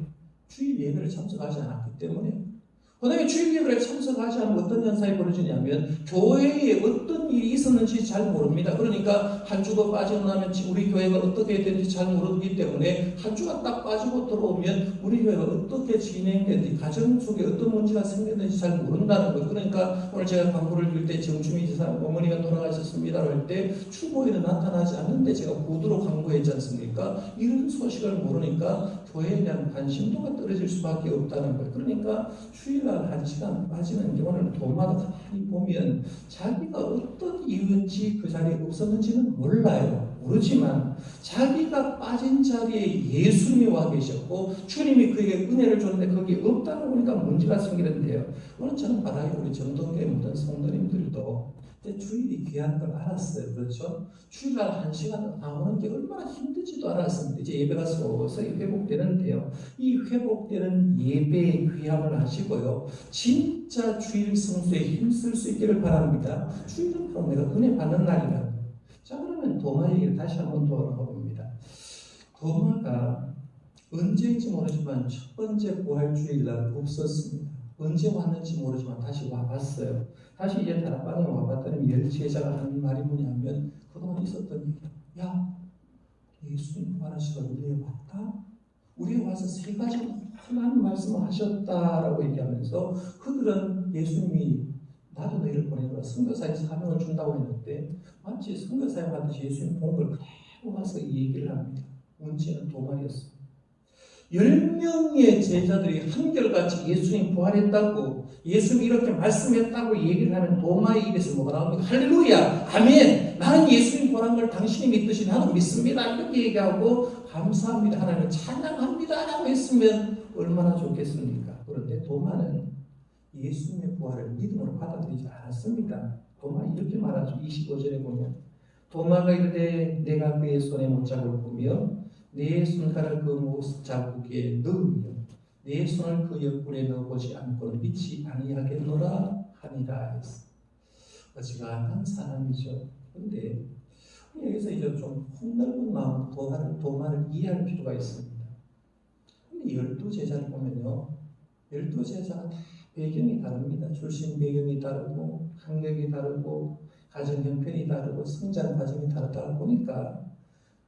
주일 예배를 참석하지 않았기 때문에. 그 다음에 주일 예배를 참석하지 않으면 어떤 현상이 벌어지냐면 교회에 어떤 일이 있었는지 잘 모릅니다. 그러니까 한 주가 빠지고 나면 우리 교회가 어떻게 되는지 잘 모르기 때문에 한 주가 딱 빠지고 들어오면 우리 교회가 어떻게 진행되는지 가정 속에 어떤 문제가 생겼는지 잘 모른다는 거예요. 그러니까 오늘 제가 광고를 드릴 때 정주미 지사 어머니가 돌아가셨습니다 할 때 추모에는 나타나지 않는데 제가 보도로 광고했지 않습니까? 이런 소식을 모르니까 교회에 대한 관심도가 떨어질 수밖에 없다는 거예요. 그러니까 주일날 1시간 빠지는 경우는 도마다 가만히 보면 자기가 어떤 이유인지 그 자리에 없었는지는 몰라요. 모르지만 자기가 빠진 자리에 예수님이 와 계셨고 주님이 그에게 은혜를 줬는데 거기 없다고 보니까 문제가 생기는데요. 오늘 저는 바라기 우리 정동교회 모든 성도님들도 주일이 귀한 걸 알았어요. 그렇죠? 주일날 1시간 나오는 게 얼마나 힘든지도 알았습니다. 이제 예배가 서서히 회복되는데요. 이 회복되는 예배의 귀함을 하시고요. 진짜 주일 성수에 힘쓸 수 있기를 바랍니다. 주일은 바로 내가 은혜 받는 날이다. 자, 그러면 도마 얘기를 다시 한번 돌아가 봅니다. 도마가 언제인지 모르지만 첫 번째 부활주일날 없었습니다. 언제 왔는지 모르지만 다시 와봤어요. 다시 이제 다락방에 와봤더니 열 제자가 하는 말이 뭐냐면 그동안 있었던 얘기다. 야, 예수님 부활하시고 우리에 왔다? 우리에 와서 3가지 하나님 말씀을 하셨다라고 얘기하면서 그들은 예수님이 나도 너희를 보내라 선교사의 사명을 준다고 했는데 마치 선교사에 받듯이 예수님 본 걸 그대로 와서 이 얘기를 합니다. 문제는 도마였습니다. 10명의 제자들이 한결같이 예수님 부활했다고 예수님이 이렇게 말씀했다고 얘기를 하면 도마의 입에서 뭐가 나옵니까? 할렐루야! 아멘! 나는 예수님 부활한 걸 당신이 믿듯이 나도 믿습니다. 이렇게 얘기하고 감사합니다. 하나님을 찬양합니다. 라고 했으면 얼마나 좋겠습니까? 그런데 도마는 예수님의 부활을 믿음으로 받아들이지 않았습니다. 도마 이렇게 말하죠. 25절에 보면 도마가 이르되 내가 그의 손에 못자국을 보며 내 손가락을 그 못자국에 넣으며 내 손을 그 옆구리에 넣어보지 않고는 믿지 아니하겠노라 하니라 했어. 어지간한 사람이죠. 그런데 여기서 이제 좀 폭넓은 마음으로 도마를 이해할 필요가 있습니다. 근데 12제자를 보면요, 12제자가 다 배경이 다릅니다. 출신 배경이 다르고 학력이 다르고 가정 형편이 다르고 성장 과정이 다르다 보니까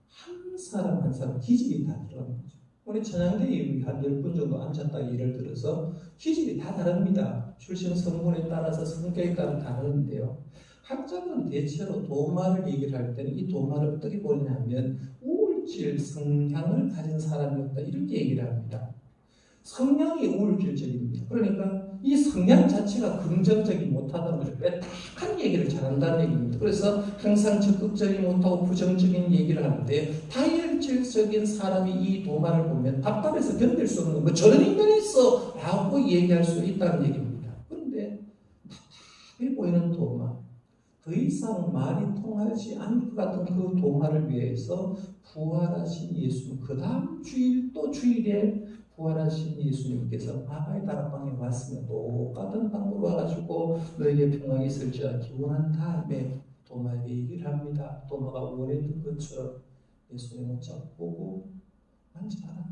한 사람 한 사람 기질이 다 다른 거죠. 우리 천양대에 한 10분 정도 앉았다 예를 들어서 기질이 다 다릅니다. 출신 성분에 따라서 성격에 따라 다르는데요. 학자들은 대체로 도마를 얘기를 할 때는 이 도마를 어떻게 보냐면 우울질 성향을 가진 사람이었다 이렇게 얘기를 합니다. 성향이 우울질적입니다. 그러니까 이 성향 자체가 긍정적이 못하다는 거죠. 빼딱한 얘기를 잘한다는 얘기입니다. 그래서 항상 적극적이 못하고 부정적인 얘기를 하는데 다혈질적인 사람이 이 도마를 보면 답답해서 견딜 수 없는 뭐 저런 인간이 있어 라고 얘기할 수 있다는 얘기입니다. 그런데 답답해 보이는 도마, 더 이상 말이 통하지 않을 것 같은 그 도마를 위해서 부활하신 예수님, 그 다음 주일 또 주일에 부활하신 예수님께서 마가의 다락방에 왔으면 똑같은 방으로 와가지고 너에게 평강이 있을지라 기원한 다음에 도마에게 얘기를 합니다. 도마가 원했던 것처럼 내 손에 못자국 보고 만져봐라.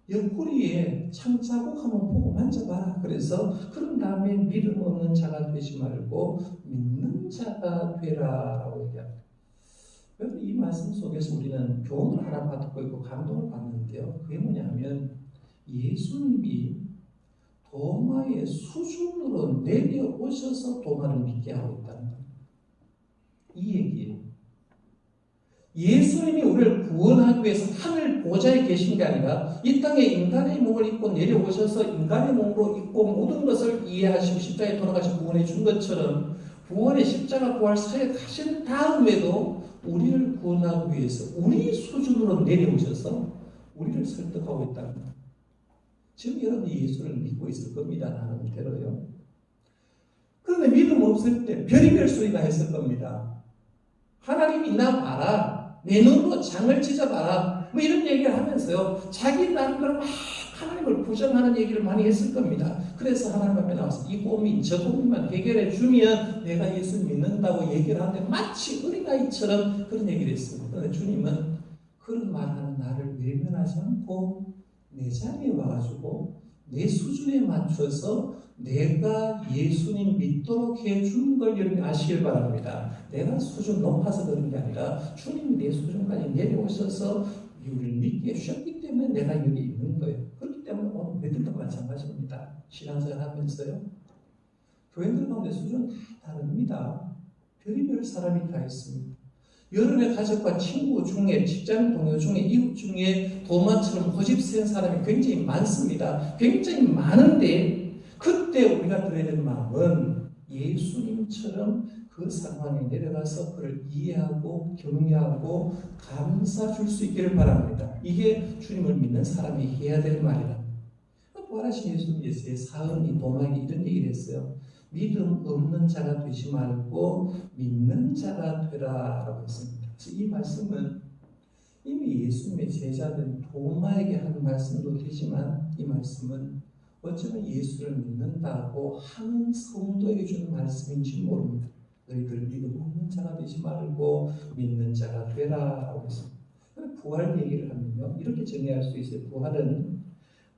옆구리에 창자국 한번 보고 만져봐라. 그래서 그런 다음에 믿음 없는 자가 되지 말고 믿는 자가 되라라고 얘기합니다. 여러분 이 말씀 속에서 우리는 교훈을 하나 받고 있고 감동을 받는데요. 그게 뭐냐면 예수님이 도마의 수준으로 내려오셔서 도마를 믿게 하고 있다는 거예요. 이 얘기예요. 예수님이 우리를 구원하기 위해서 하늘 보좌에 계신 게 아니라 이 땅에 인간의 몸을 입고 내려오셔서 인간의 몸으로 입고 모든 것을 이해하시고 십자가에 돌아가시고 구원해 준 것처럼 구원의 십자가 부활 사역에 가신 다음에도 우리를 구원하기 위해서 우리 수준으로 내려오셔서 우리를 설득하고 있다는 거예요. 지금 여러분이 예수를 믿고 있을 겁니다. 나름대로요. 그런데 믿음 없을 때 별의별 소리가 했을 겁니다. 하나님이 나 봐라. 내 눈으로 장을 찢어봐라. 뭐 이런 얘기를 하면서요. 자기 나름대로 막 하나님을 부정하는 얘기를 많이 했을 겁니다. 그래서 하나님 앞에 나와서 이 고민, 저 고민만 해결해 주면 내가 예수 믿는다고 얘기를 하는데 마치 어린아이처럼 그런 얘기를 했습니다. 그런데 주님은 그런 말하는 나를 외면하지 않고 내 자리에 와가지고 내 수준에 맞춰서 내가 예수님 믿도록 해준 걸 여러분이 아시길 바랍니다. 내가 수준 높아서 그런 게 아니라 주님이 내 수준까지 내려오셔서 우리를 믿게 해주셨기 때문에 내가 여기 있는 거예요. 그렇기 때문에 오늘 우리들도 마찬가지입니다. 신앙생활 하면서요. 교회들 가운데 수준 다 다릅니다. 별의별 사람이 다 있습니다. 여러분의 가족과 친구 중에, 직장 동료 중에, 이웃 중에 도마처럼 고집센 사람이 굉장히 많습니다. 굉장히 많은데 그때 우리가 들어야 되는 마음은 예수님처럼 그 상황에 내려가서 그를 이해하고 격려하고 감싸줄 수 있기를 바랍니다. 이게 주님을 믿는 사람이 해야 될 말이라. 부활하신 예수님께서 사은이 도마에게 이런 얘기를 했어요. 믿음 없는 자가 되지 말고 믿는 자가 되라 라고 했습니다. 그래서 이 말씀은 이미 예수님의 제자들 도마에게 한 말씀도 되지만 이 말씀은 어쩌면 예수를 믿는다고 하는 성도에게 주는 말씀인지 모릅니다. 너희들 믿음 없는 자가 되지 말고 믿는 자가 되라 라고 했습니다. 부활 얘기를 하면요 이렇게 정의할 수 있어요. 부활은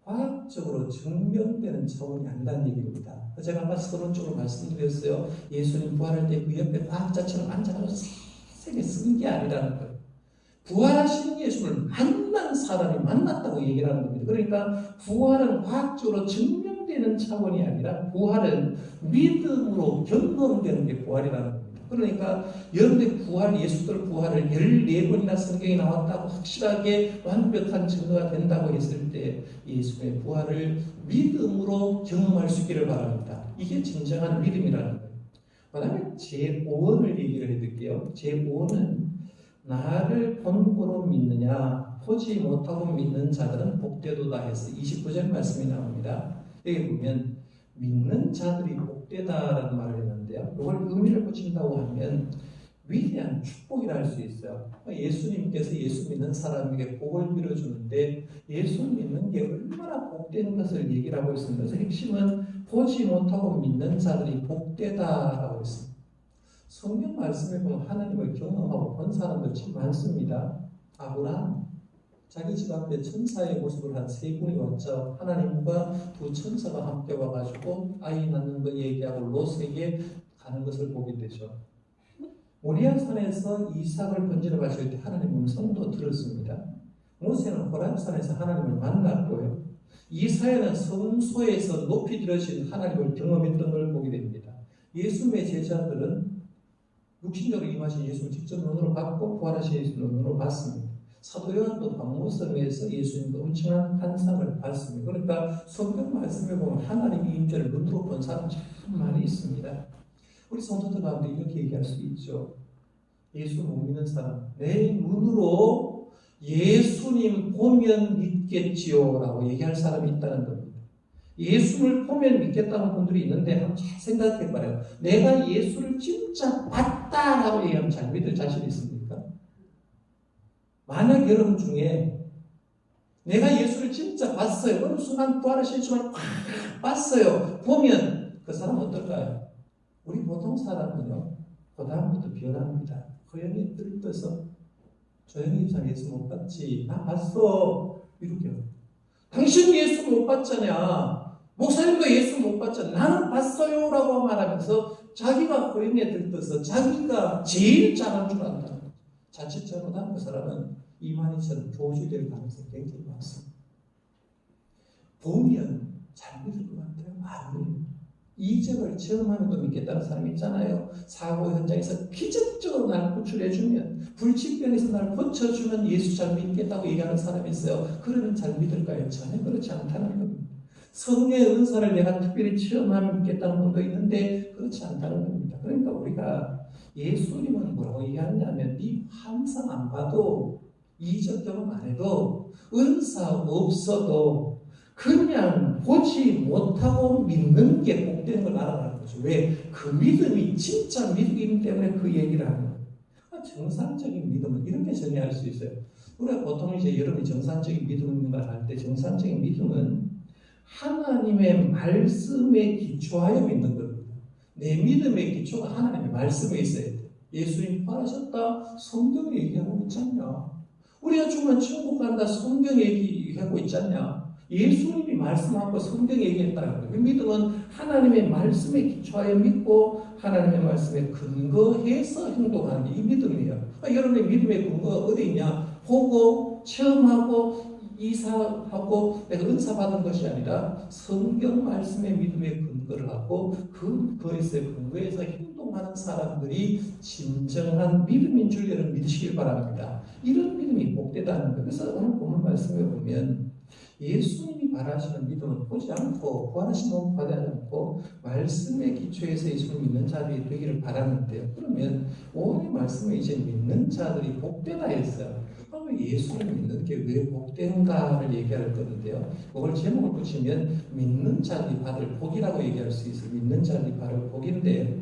과학적으로 증명되는 차원이 아니라는 얘기입니다. 제가 아까 서론적으로 말씀드렸어요. 예수님 부활할 때 그 옆에 과학자처럼 앉아가지고 세게 쓴 게 아니라는 거예요. 부활하신 예수를 만난 사람이 만났다고 얘기를 하는 겁니다. 그러니까 부활은 과학적으로 증명되는 차원이 아니라 부활은 믿음으로 경험되는 게 부활이라는 겁니다. 그러니까 여러분의 부활, 예수들 부활을 14번이나 성경에 나왔다고 확실하게 완벽한 증거가 된다고 했을 때 예수의 부활을 믿음으로 경험할 수 있기를 바랍니다. 이게 진정한 믿음이라는 거예요. 그 다음에 제5원을 얘기를 해드릴게요. 제5원은 나를 본고로 믿느냐 보지 못하고 믿는 자들은 복되도다 해서 29절 말씀이 나옵니다. 여기 보면 믿는 자들이 복되다라는 말을 했는데 하는데요. 이걸 의미를 붙인다고 하면 위대한 축복이라 할 수 있어요. 예수님께서 예수 믿는 사람에게 복을 빌어주는데 예수 믿는 게 얼마나 복된 것을 얘기를 하고 있습니다. 그래서 핵심은 보지 못하고 믿는 자들이 복되다라고 했습니다. 성경 말씀에 보면 하나님을 경험하고 본 사람들 참 많습니다. 아브라함, 자기 집 앞에 천사의 모습을 한 세 분이 왔죠. 하나님과 두 천사가 함께 와가지고 아이 낳는 거 얘기하고 롯에게 가는 것을 보게 되죠. 모리아산에서 이삭을 번제로 바칠 때 하나님 음성도 들었습니다. 모세는 호렙산에서 하나님을 만났고요. 이사야는 성소에서 높이 들으신 하나님을 경험했던 걸 보게 됩니다. 예수님의 제자들은 육신적으로 임하신 예수를 직접 눈으로 봤고 부활하신 예수를 눈으로 봤습니다. 사도 요한도 박모성에서 예수님과 엄청난 환상을 봤습니다. 그러니까 성경 말씀에 보면 하나님의 임재를 눈으로 본 사람 참 많이 있습니다. 우리 성도들 가운데 이렇게 얘기할 수 있죠. 예수 못 믿는 사람, 내 눈으로 예수님 보면 믿겠지요 라고 얘기할 사람이 있다는 겁니다. 예수를 보면 믿겠다는 분들이 있는데 한번 잘 생각해봐요. 내가 예수를 진짜 봤다라고 얘기하면 잘 믿을 자신 있습니까? 만약 여러분 중에 내가 예수를 진짜 봤어요. 어느 순간 부활하신 예수를 팍 봤어요. 보면 그 사람은 어떨까요? 우리 보통 사람은요. 그 다음부터 변합니다. 고양이 뜰떠서 조용히 참 예수 못 봤지. 나 봤어. 이렇게요. 당신 예수 못 봤잖아. 목사님도 예수 못 봤잖아. 나는 봤어요. 라고 말하면서 자기가 고양이에 들떠서 자기가 제일 잘한 줄 안다는 거죠. 자칫 잘못한 그 사람은 이만희처럼 도주될 가능성이 굉장히 많습니다. 보면 잘 믿을 것 같아요. 아니에요. 이적을 체험하면 또 믿겠다는 사람이 있잖아요. 사고 현장에서 기적적으로 날 구출해주면, 불치병에서 날 고쳐주면 예수 잘 믿겠다고 얘기하는 사람이 있어요. 그러면 잘 믿을까요? 전혀 그렇지 않다는 겁니다. 성령의 은사를 내가 특별히 체험하면 믿겠다는 분도 있는데 그렇지 않다는 겁니다. 그러니까 우리가 예수님은 뭐라고 얘기하느냐면 네 환상 안 봐도 이적 경험 안 해도 은사 없어도 그냥 보지 못하고 믿는 게 복되는 걸 알아가는 거죠. 왜? 그 믿음이 진짜 믿음이기 때문에 그 얘기를 하는 거예요. 정상적인 믿음은 이렇게 정의할 수 있어요. 우리가 보통 이제 여러분이 정상적인 믿음인가 할 때 정상적인 믿음은 하나님의 말씀에 기초하여 믿는 겁니다. 내 믿음의 기초가 하나님의 말씀에 있어야 돼요. 예수님 부활하셨다. 성경 얘기하고 있잖냐. 우리가 죽으면 천국 간다. 성경 얘기하고 있잖냐. 예수님이 말씀하고 성경 얘기했다. 그 믿음은 하나님의 말씀에 기초하여 믿고 하나님의 말씀에 근거해서 행동하는 게 이 믿음이에요. 여러분의 믿음의 근거가 어디 있냐? 보고 체험하고 이사하고 내가 은사 받은 것이 아니라 성경 말씀의 믿음의 근거를 하고 그거에서 근거해서 행동하는 사람들이 진정한 믿음인 줄 여러분 믿으시길 바랍니다. 이런 믿음이 복되다는 거예요. 그래서 오늘 본문 말씀에 보면 예수님이 바라시는 믿음은 보지 않고 부활하신 몸 받지 않고 말씀의 기초에서 예수를 믿는 자들이 되기를 바라는데요. 그러면 오늘 말씀에 이제 믿는 자들이 복되다 했어요. 그러면 예수를 믿는 게 왜 복된가를 얘기할 건데요. 그걸 제목을 붙이면 믿는 자들이 받을 복이라고 얘기할 수 있어요. 믿는 자들이 받을 복인데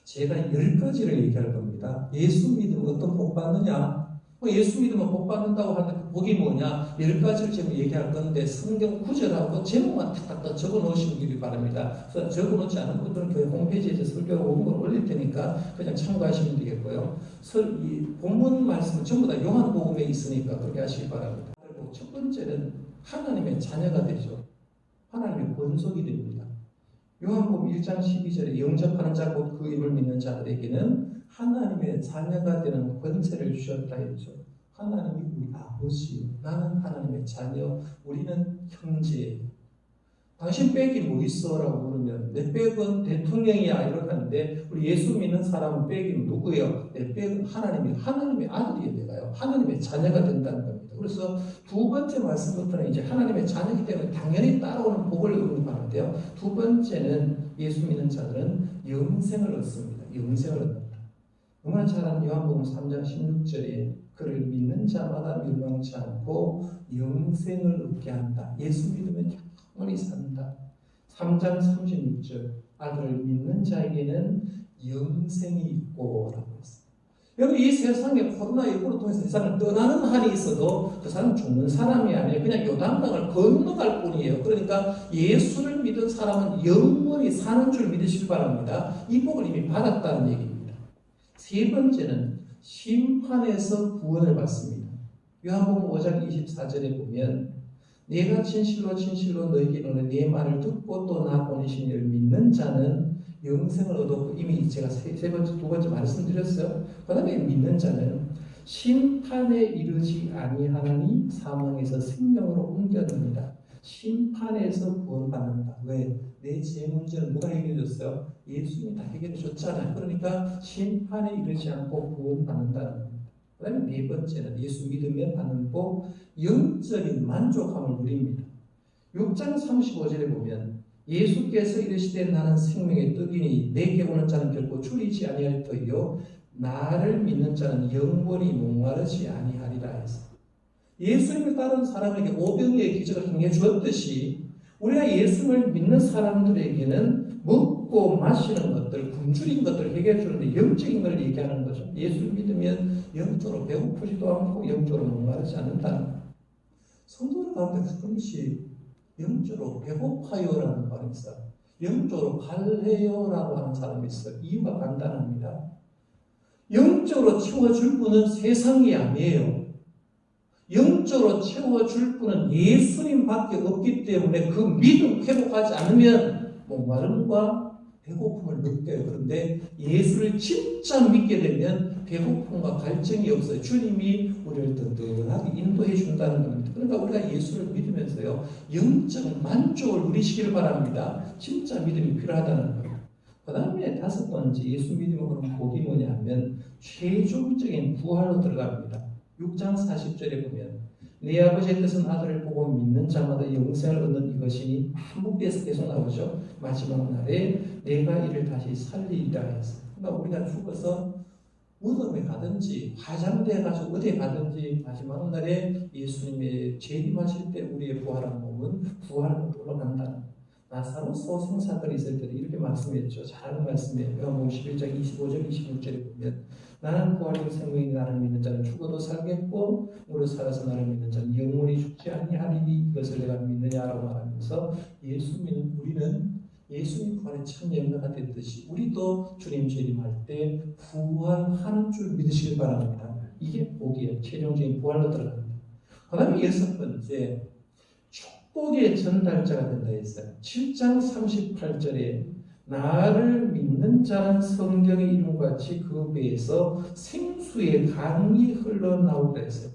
제가 10가지를 얘기할 겁니다. 예수 믿으면 어떤 복 받느냐? 예수 믿으면 복 받는다고 하는데 그 복이 뭐냐? 10가지를 지금 얘기할 건데 성경 구절하고 제목만 탁탁 적어 놓으시기 바랍니다. 그래서 적어 놓지 않은 분들은 교회 홈페이지에 설교가 온 걸 올릴 테니까 그냥 참고하시면 되겠고요. 이 본문 말씀은 전부 다 요한복음에 있으니까 그렇게 하시기 바랍니다. 그리고 첫 번째는 하나님의 자녀가 되죠. 하나님의 권속이 됩니다. 요한복음 1장 12절에 영접하는 자 곧 그 이름을 믿는 자들에게는 하나님의 자녀가 되는 권세를 주셨다 했죠. 하나님이 우리 아버지, 나는 하나님의 자녀, 우리는 형제. 당신 백이 뭐 있어? 라고 물으면 내 백은 대통령이야 이렇게 하는데 우리 예수 믿는 사람은 백이 누구예요? 내 백은 하나님의 아들이에요. 내가요. 하나님의 자녀가 된다는 겁니다. 그래서 두 번째 말씀부터는 이제 하나님의 자녀이기 때문에 당연히 따라오는 복을 의미하는데요. 두 번째는 예수 믿는 자들은 영생을 얻습니다. 영생을 얻는다. 얼마나 잘 아는 요한복음 3장 16절에 그를 믿는 자마다 멸망치 않고 영생을 얻게 한다. 예수 믿으면 영원히 산다. 3장 36절 아들을 믿는 자에게는 영생이 있고 라고 했습니다. 여러분 이 세상에 코로나19로 통해서 세상을 떠나는 한이 있어도 그 사람은 죽는 사람이 아니에요. 그냥 요단강을 건너갈 뿐이에요. 그러니까 예수를 믿은 사람은 영원히 사는 줄 믿으시기 바랍니다. 이 복을 이미 받았다는 얘기입니다. 세 번째는 심판에서 구원을 받습니다. 요한복음 5장 24절에 보면 내가 진실로 진실로 너희에게 이르노니 내 말을 듣고 또 나 보내신 이를 믿는 자는 영생을 얻었고, 이미 제가 두 번째 말씀드렸어요. 그 다음에 믿는 자는 심판에 이르지 아니하나니 사망에서 생명으로 옮겨듭니다. 심판에서 구원받는다. 왜? 내 죄 문제는 누가 해결해 줬어요? 예수님이 다 해결해 줬잖아요. 그러니까 심판에 이르지 않고 구원받는다는 겁니다. 그 다음에 네 번째는 예수 믿으면 받는 복, 영적인 만족함을 누립니다. 6장 35절에 보면 예수께서 이르시되 나는 생명의 떡이니 내게 오는 자는 결코 줄이지 아니할 터이요 나를 믿는 자는 영원히 목마르지 아니하리라 해서 예수님을 따르는 사람에게 오병이의 기적을 행해 주었듯이 우리가 예수를 믿는 사람들에게는 먹고 마시는 것들, 굶주린 것들을 해결해 주는데 영적인 걸 얘기하는 거죠. 예수를 믿으면 영적으로 배고프지도 않고 영적으로 목마르지 않는다는 거예요. 성도들 가운데 가끔씩 영적으로 배고파요라는 말이 있어요. 영적으로 갈래요라고 하는 사람이 있어요. 이유가 간단합니다. 영적으로 채워줄 분은 세상이 아니에요. 영적으로 채워줄 분은 예수님밖에 없기 때문에 그 믿음 회복하지 않으면 목마름과 배고픔을 느껴요. 그런데 예수를 진짜 믿게 되면 배고픔과 갈증이 없어요. 주님이 우리를 든든하게 인도해 준다는 겁니다. 그러니까 우리가 예수를 믿으면서요 영적 만족을 누리시기를 바랍니다. 진짜 믿음이 필요하다는 거예요. 그 다음에 다섯 번째 예수 믿음의 그런 복이 뭐냐면 최종적인 부활로 들어갑니다. 6장 40절에 보면 내 아버지의 뜻은 아들을 보고 믿는 자마다 영생을 얻는 이것이니 한국에서 계속 나오죠. 마지막 날에 내가 이를 다시 살리리라 해서. 그러니까 우리가 죽어서 무덤에 가든지 화장대에 가서 어디에 가든지 마지막 날에 예수님의 재림하실 때 우리의 부활한 몸은 부활로 올라간다는 나사로 소생사들이 있을 때 이렇게 말씀했죠. 잘하는 말씀이에요. 요한복음 11장 25절 26절에 보면 나는 부활이고 생명이니 나를 믿는 자는 죽어도 살겠고 무릇 살아서 나를 믿는 자는 영원히 죽지 아니하리니 이것을 내가 믿느냐라고 말하면서 예수 믿는 우리는 예수님 부활의 첫 예언자가 됐듯이 우리도 주님 재림할 때 부활하는 줄 믿으시길 바랍니다. 이게 복이에요. 최종적인 부활로 들어갑니다. 그 다음에 여섯 번째 축복의 전달자가 된다 했어요. 7장 38절에 나를 믿는 자는 성경의 이름같이 그 배에서 생수의 강이 흘러나오리라 했어요.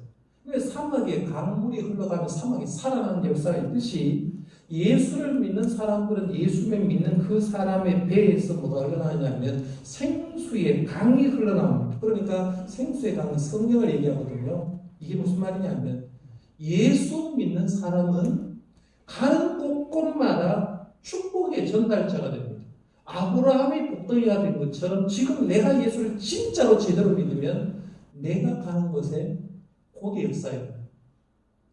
사막에 강물이 흘러가면 사막이 살아나는 역사가 있듯이 예수를 믿는 사람들은 예수를 믿는 그 사람의 배에서 뭐가 흘러나오냐면 생수의 강이 흘러나옵니다. 그러니까 생수의 강은 성경을 얘기하거든요. 이게 무슨 말이냐면 예수 믿는 사람은 가는 곳곳마다 축복의 전달자가 됩니다. 아브라함이 복덩이가 된 것처럼 지금 내가 예수를 진짜로 제대로 믿으면 내가 가는 곳에 복의 역사예요.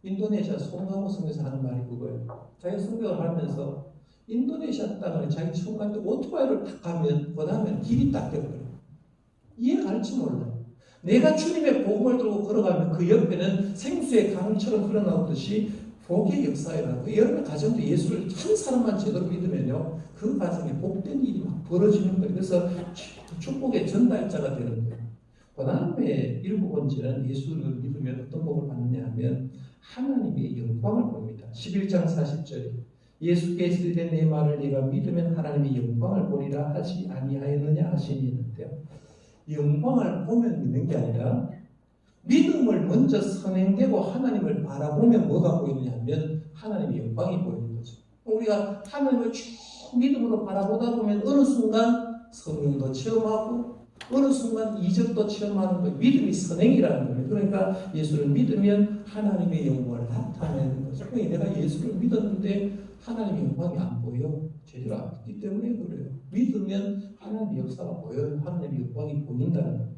인도네시아 송가모 성에서 하는 말이 그거예요. 자기 성경을 하면서 인도네시아 땅을 자기 처음 갈 때 오토바이를 딱 가면 그 다음에 길이 딱 되거든요. 이해가 갈지 몰라요. 내가 주님의 복음을 들고 걸어가면 그 옆에는 생수의 강처럼 흘러나오듯이 복의 역사라고. 여러분 가정도 예수를 한 사람만 제대로 믿으면요 그 가정에 복된 일이 막 벌어지는 거예요. 그래서 축복의 전달자가 되는 거예요. 그 다음에 일곱 번째는 예수를 믿으면 어떤 복을 받느냐 하면 하나님의 영광을 봅니다. 11장 40절에 예수께서 이르되 내 말을 네가 믿으면 하나님의 영광을 보리라 하지 아니하였느냐 하시니 있는데요. 영광을 보면 믿는 게 아니라 믿음을 먼저 선행되고 하나님을 바라보면 뭐가 보이느냐 하면 하나님의 영광이 보이는 거죠. 우리가 하나님을 쭉 믿음으로 바라보다 보면 어느 순간 성령도 체험하고 어느 순간 이적도 체험하는 거예요. 믿음이 선행이라는 거예요. 그러니까 예수를 믿으면 하나님의 영광을 나타내는 거죠. 내가 예수를 믿었는데 하나님의 영광이 안 보여. 제대로 안 믿기 때문에 그래요. 믿으면 하나님의 역사가 보여요. 하나님의 영광이 보인다는 거예요.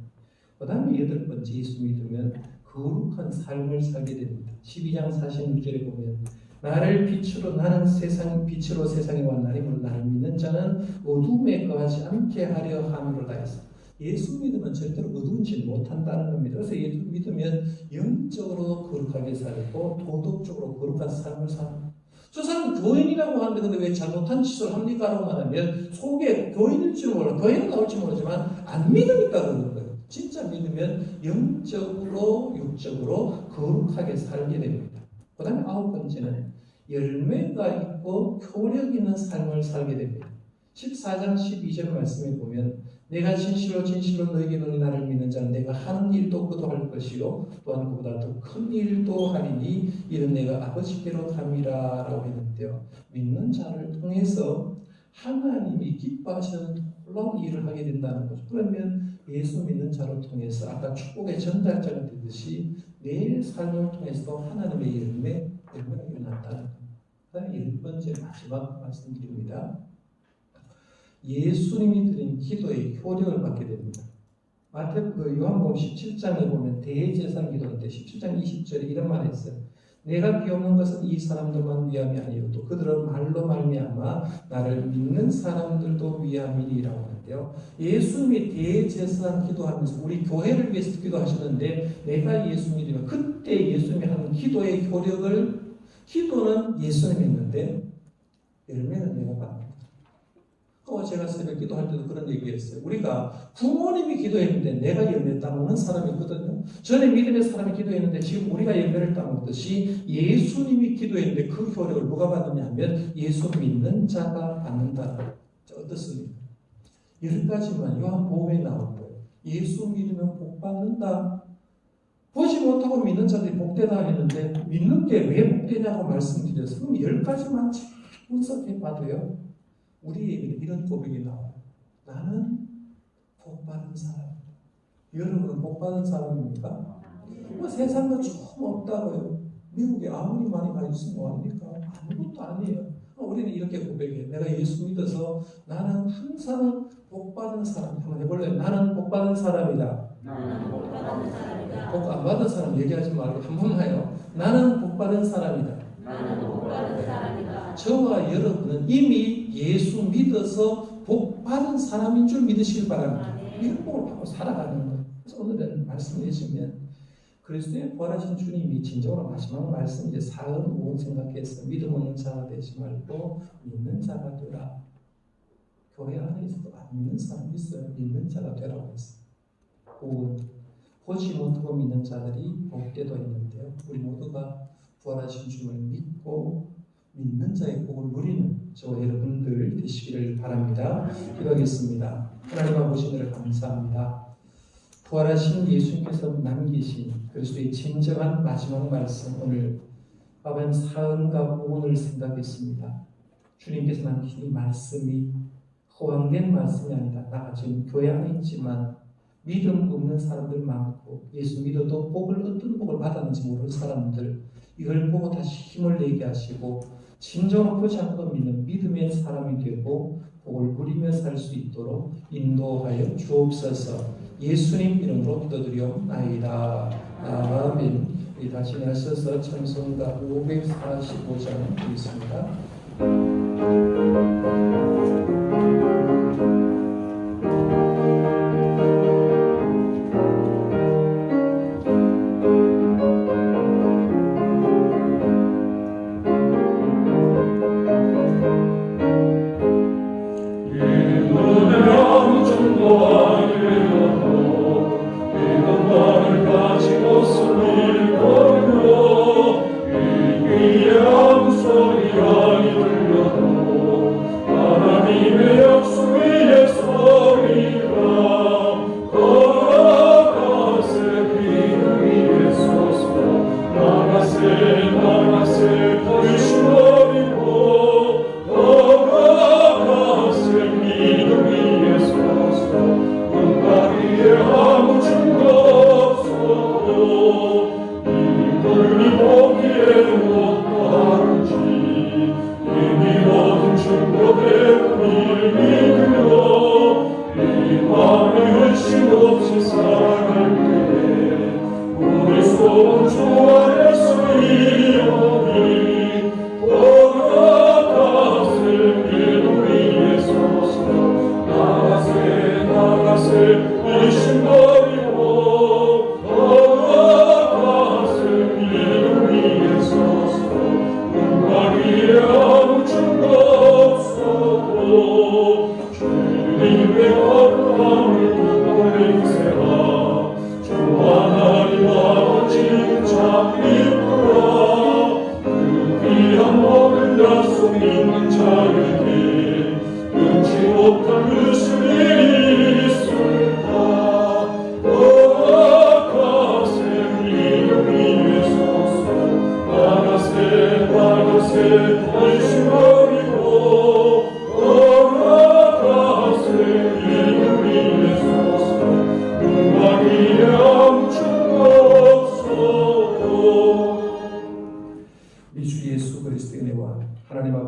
그 다음에 여덟 번째 예수 믿으면 거룩한 삶을 살게 됩니다. 12장 46절에 보면 나를 빛으로 나는 세상 빛으로 세상에 왔나니 물론 나를 믿는 자는 어둠에 거하지 않게 하려 함이로다 했어. 예수 믿으면 절대로 어두운지 못한다는 겁니다. 그래서 예수 믿으면 영적으로 거룩하게 살고 도덕적으로 거룩한 삶을 살고, 저 사람은 교인이라고 하는데 근데 왜 잘못한 짓을 합니까? 라고 말하면 속에 교인일 줄 몰라, 교인은 나올지 모르지만 안 믿으니까 그러는 거예요. 진짜 믿으면 영적으로 육적으로 거룩하게 살게 됩니다. 그 다음에 9번째는 열매가 있고 효력 있는 삶을 살게 됩니다. 14장 12절 말씀에 보면 내가 진실로 진실로 너에게 너희 나를 믿는 자는 내가 하는 일도 그도 할 것이요 또한 그보다 더 큰 일도 하리니 이는 내가 아버지께로 감이라 라고 했는데요. 믿는 자를 통해서 하나님이 기뻐하시는 놀라운 일을 하게 된다는 거죠. 그러면 예수 믿는 자를 통해서 아까 축복의 전달자가 되듯이 내 삶을 통해서 하나님의 열매가 일어난다는 겁니다. 그 다음에 10번째 마지막 말씀드립니다. 예수님이 드린 기도의 효력을 받게 됩니다. 요한복음 17장에 보면 대제사장 기도인데 17장 20절에 이런 말이 있어요. 내가 비옵는 것은 이 사람들만 위함이 아니어도 그들은 말로 말미암아 나를 믿는 사람들도 위함이니라고 하는데요. 예수님이 대제사장 기도하면서 우리 교회를 위해서 기도하셨는데 내가 예수 믿으면 그때 예수님이 하는 기도의 효력을, 기도는 예수님이 했는데 열매는 내가 받는 거죠. 제가 새벽 기도할 때도 그런 얘기했어요. 우리가 부모님이 기도했는데 내가 열매 따먹는 사람이 있거든요. 전에 믿음의 사람이 기도했는데 지금 우리가 열매를 따먹듯이 예수님이 기도했는데 그 효력을 누가 받느냐 하면 예수 믿는 자가 받는다. 어떻습니까? 10가지만 요한복음에 나온 거예요. 예수 믿으면 복 받는다. 보지 못하고 믿는 자들이 복되다 했는데 믿는 게 왜 복되냐고 말씀드렸어요. 그럼 10가지만 분석해 봐도요. 우리에게 이런 고백이 나와요. 나는 복받은 사람이다. 여러분은 복받은 사람입니까? 세상과 좀 없다고요. 미국에 아무리 많이 가 있으면 뭐합니까? 아무것도 아니에요. 우리는 이렇게 고백해요. 내가 예수 믿어서 나는 항상 복받은 사람이다. 한번 해볼래요? 나는 복받은 사람이다. 나는 복받은 사람이다. 복 안 받은 사람 얘기하지 말고 한 번만 해요. 나는 복받은 사람이다. 나는 복받은 사람이다. 저와 여러분은 이미 예수 믿어서 복 받은 사람인 줄 믿으시길 바랍니다. 이런 복을 받고 살아가는 거예요. 그래서 오늘은 말씀 내시면 그리스도의 부활하신 주님이 진정으로 마지막 말씀 이제 사은 오은 생각해서 믿음 없는 자가 되지 말고 믿는 자가 되라. 교회 안에 있어도 안 믿는 사람이 있어요. 믿는 자가 되라고 했어요. 오은 보지 못하고 믿는 자들이 복되도 있는데요. 우리 모두가 부활하신 주님을 믿고 믿는 자의 복을 누리는 저와 여러분들 되시기를 바랍니다. 기도하겠습니다. 하나님 아버지 를 감사합니다. 부활하신 예수님께서 남기신 그리스도의 진정한 마지막 말씀, 오늘 아버지 사은과 오은을 생각했습니다. 주님께서 남기신 이 말씀이 허황된 말씀이 아니다. 나 지금 교회 안에 있지만 믿음 없는 사람들 많고 예수 믿어도 어떤 복을 받았는지 모르는 사람들, 이걸 보고 다시 힘을 내게 하시고 진정으로 보지 않고 믿는 믿음의 사람이 되고 복을 누리며 살 수 있도록 인도하여 주옵소서. 예수님 이름으로 기도드리옵나이다. 아멘. 우리 다시 나서서 찬송가 545장 드리겠습니다. 소리 아니 들려도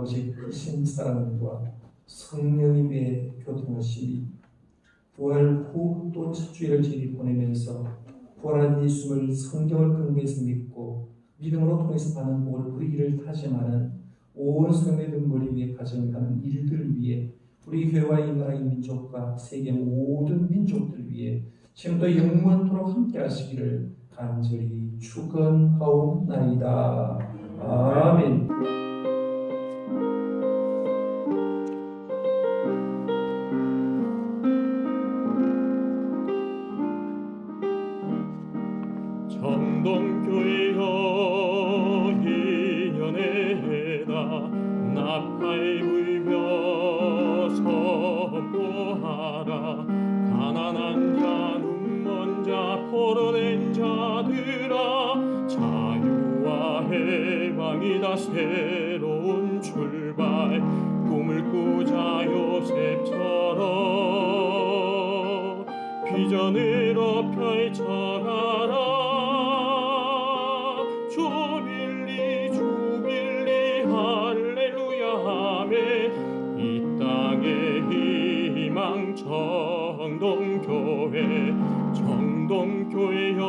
아버지 크신 사랑과 성령님의 교통하심이 부활 후 또 첫 주일을 저희 보내면서 부활한 예수를 성경을 근거해서 믿고 믿음으로 통해서 받는 복을 우리 일을 다짐하는 온 성도들 머리 위에 가정하는 일들 위해 우리 교회와 이 나라 이 민족과 세계 모든 민족들 위해 지금도 영원토록 함께 하시기를 간절히 축원하옵나이다. 아멘. 정동교회여 인연에다 나팔 불며 선포하라. 가난한 자 눈먼 자 포로된 자들아 자유와 해방이다. 새로운 출발 꿈을 꾸자 요셉처럼 비전으로 펼쳐가라. 주빌리 주빌리 할렐루야 아멘. 이 땅의 희망 정동교회 정동교회여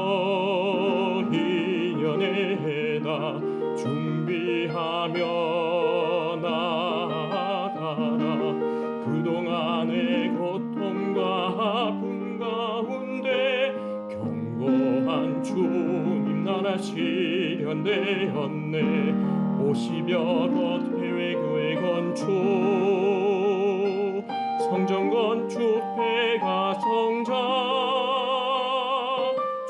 인연에다 준비하며 나아가라. 그동안의 고통과 아픔 가운데 견고한 주님 나라 실현되었네. 50여 곳 해외교회 건축 성전 건축 폐가 성장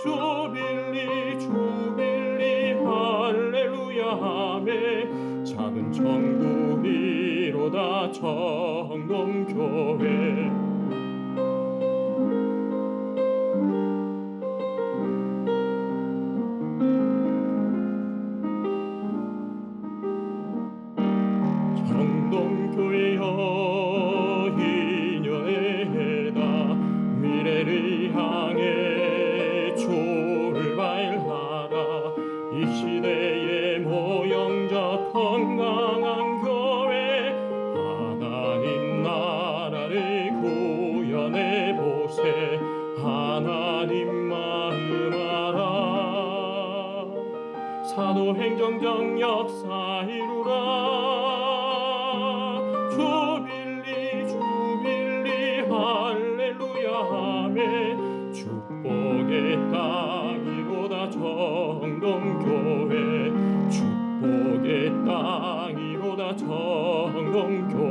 주빌리 주빌리 할렐루야 아멘. 작은 천국이로다 정동교회 정동교회여 인연에다 미래를 향해 출발하라. 이 시대의 모형적 건강한 교회 하나님 나라를 구현해 보세. 하나님 마음 알아. 사도행정적 역사 이루라. 주빌리 주빌리 할렐루야 아멘. 축복의 땅이로다 정동교회 축복의 땅이로다 정동교회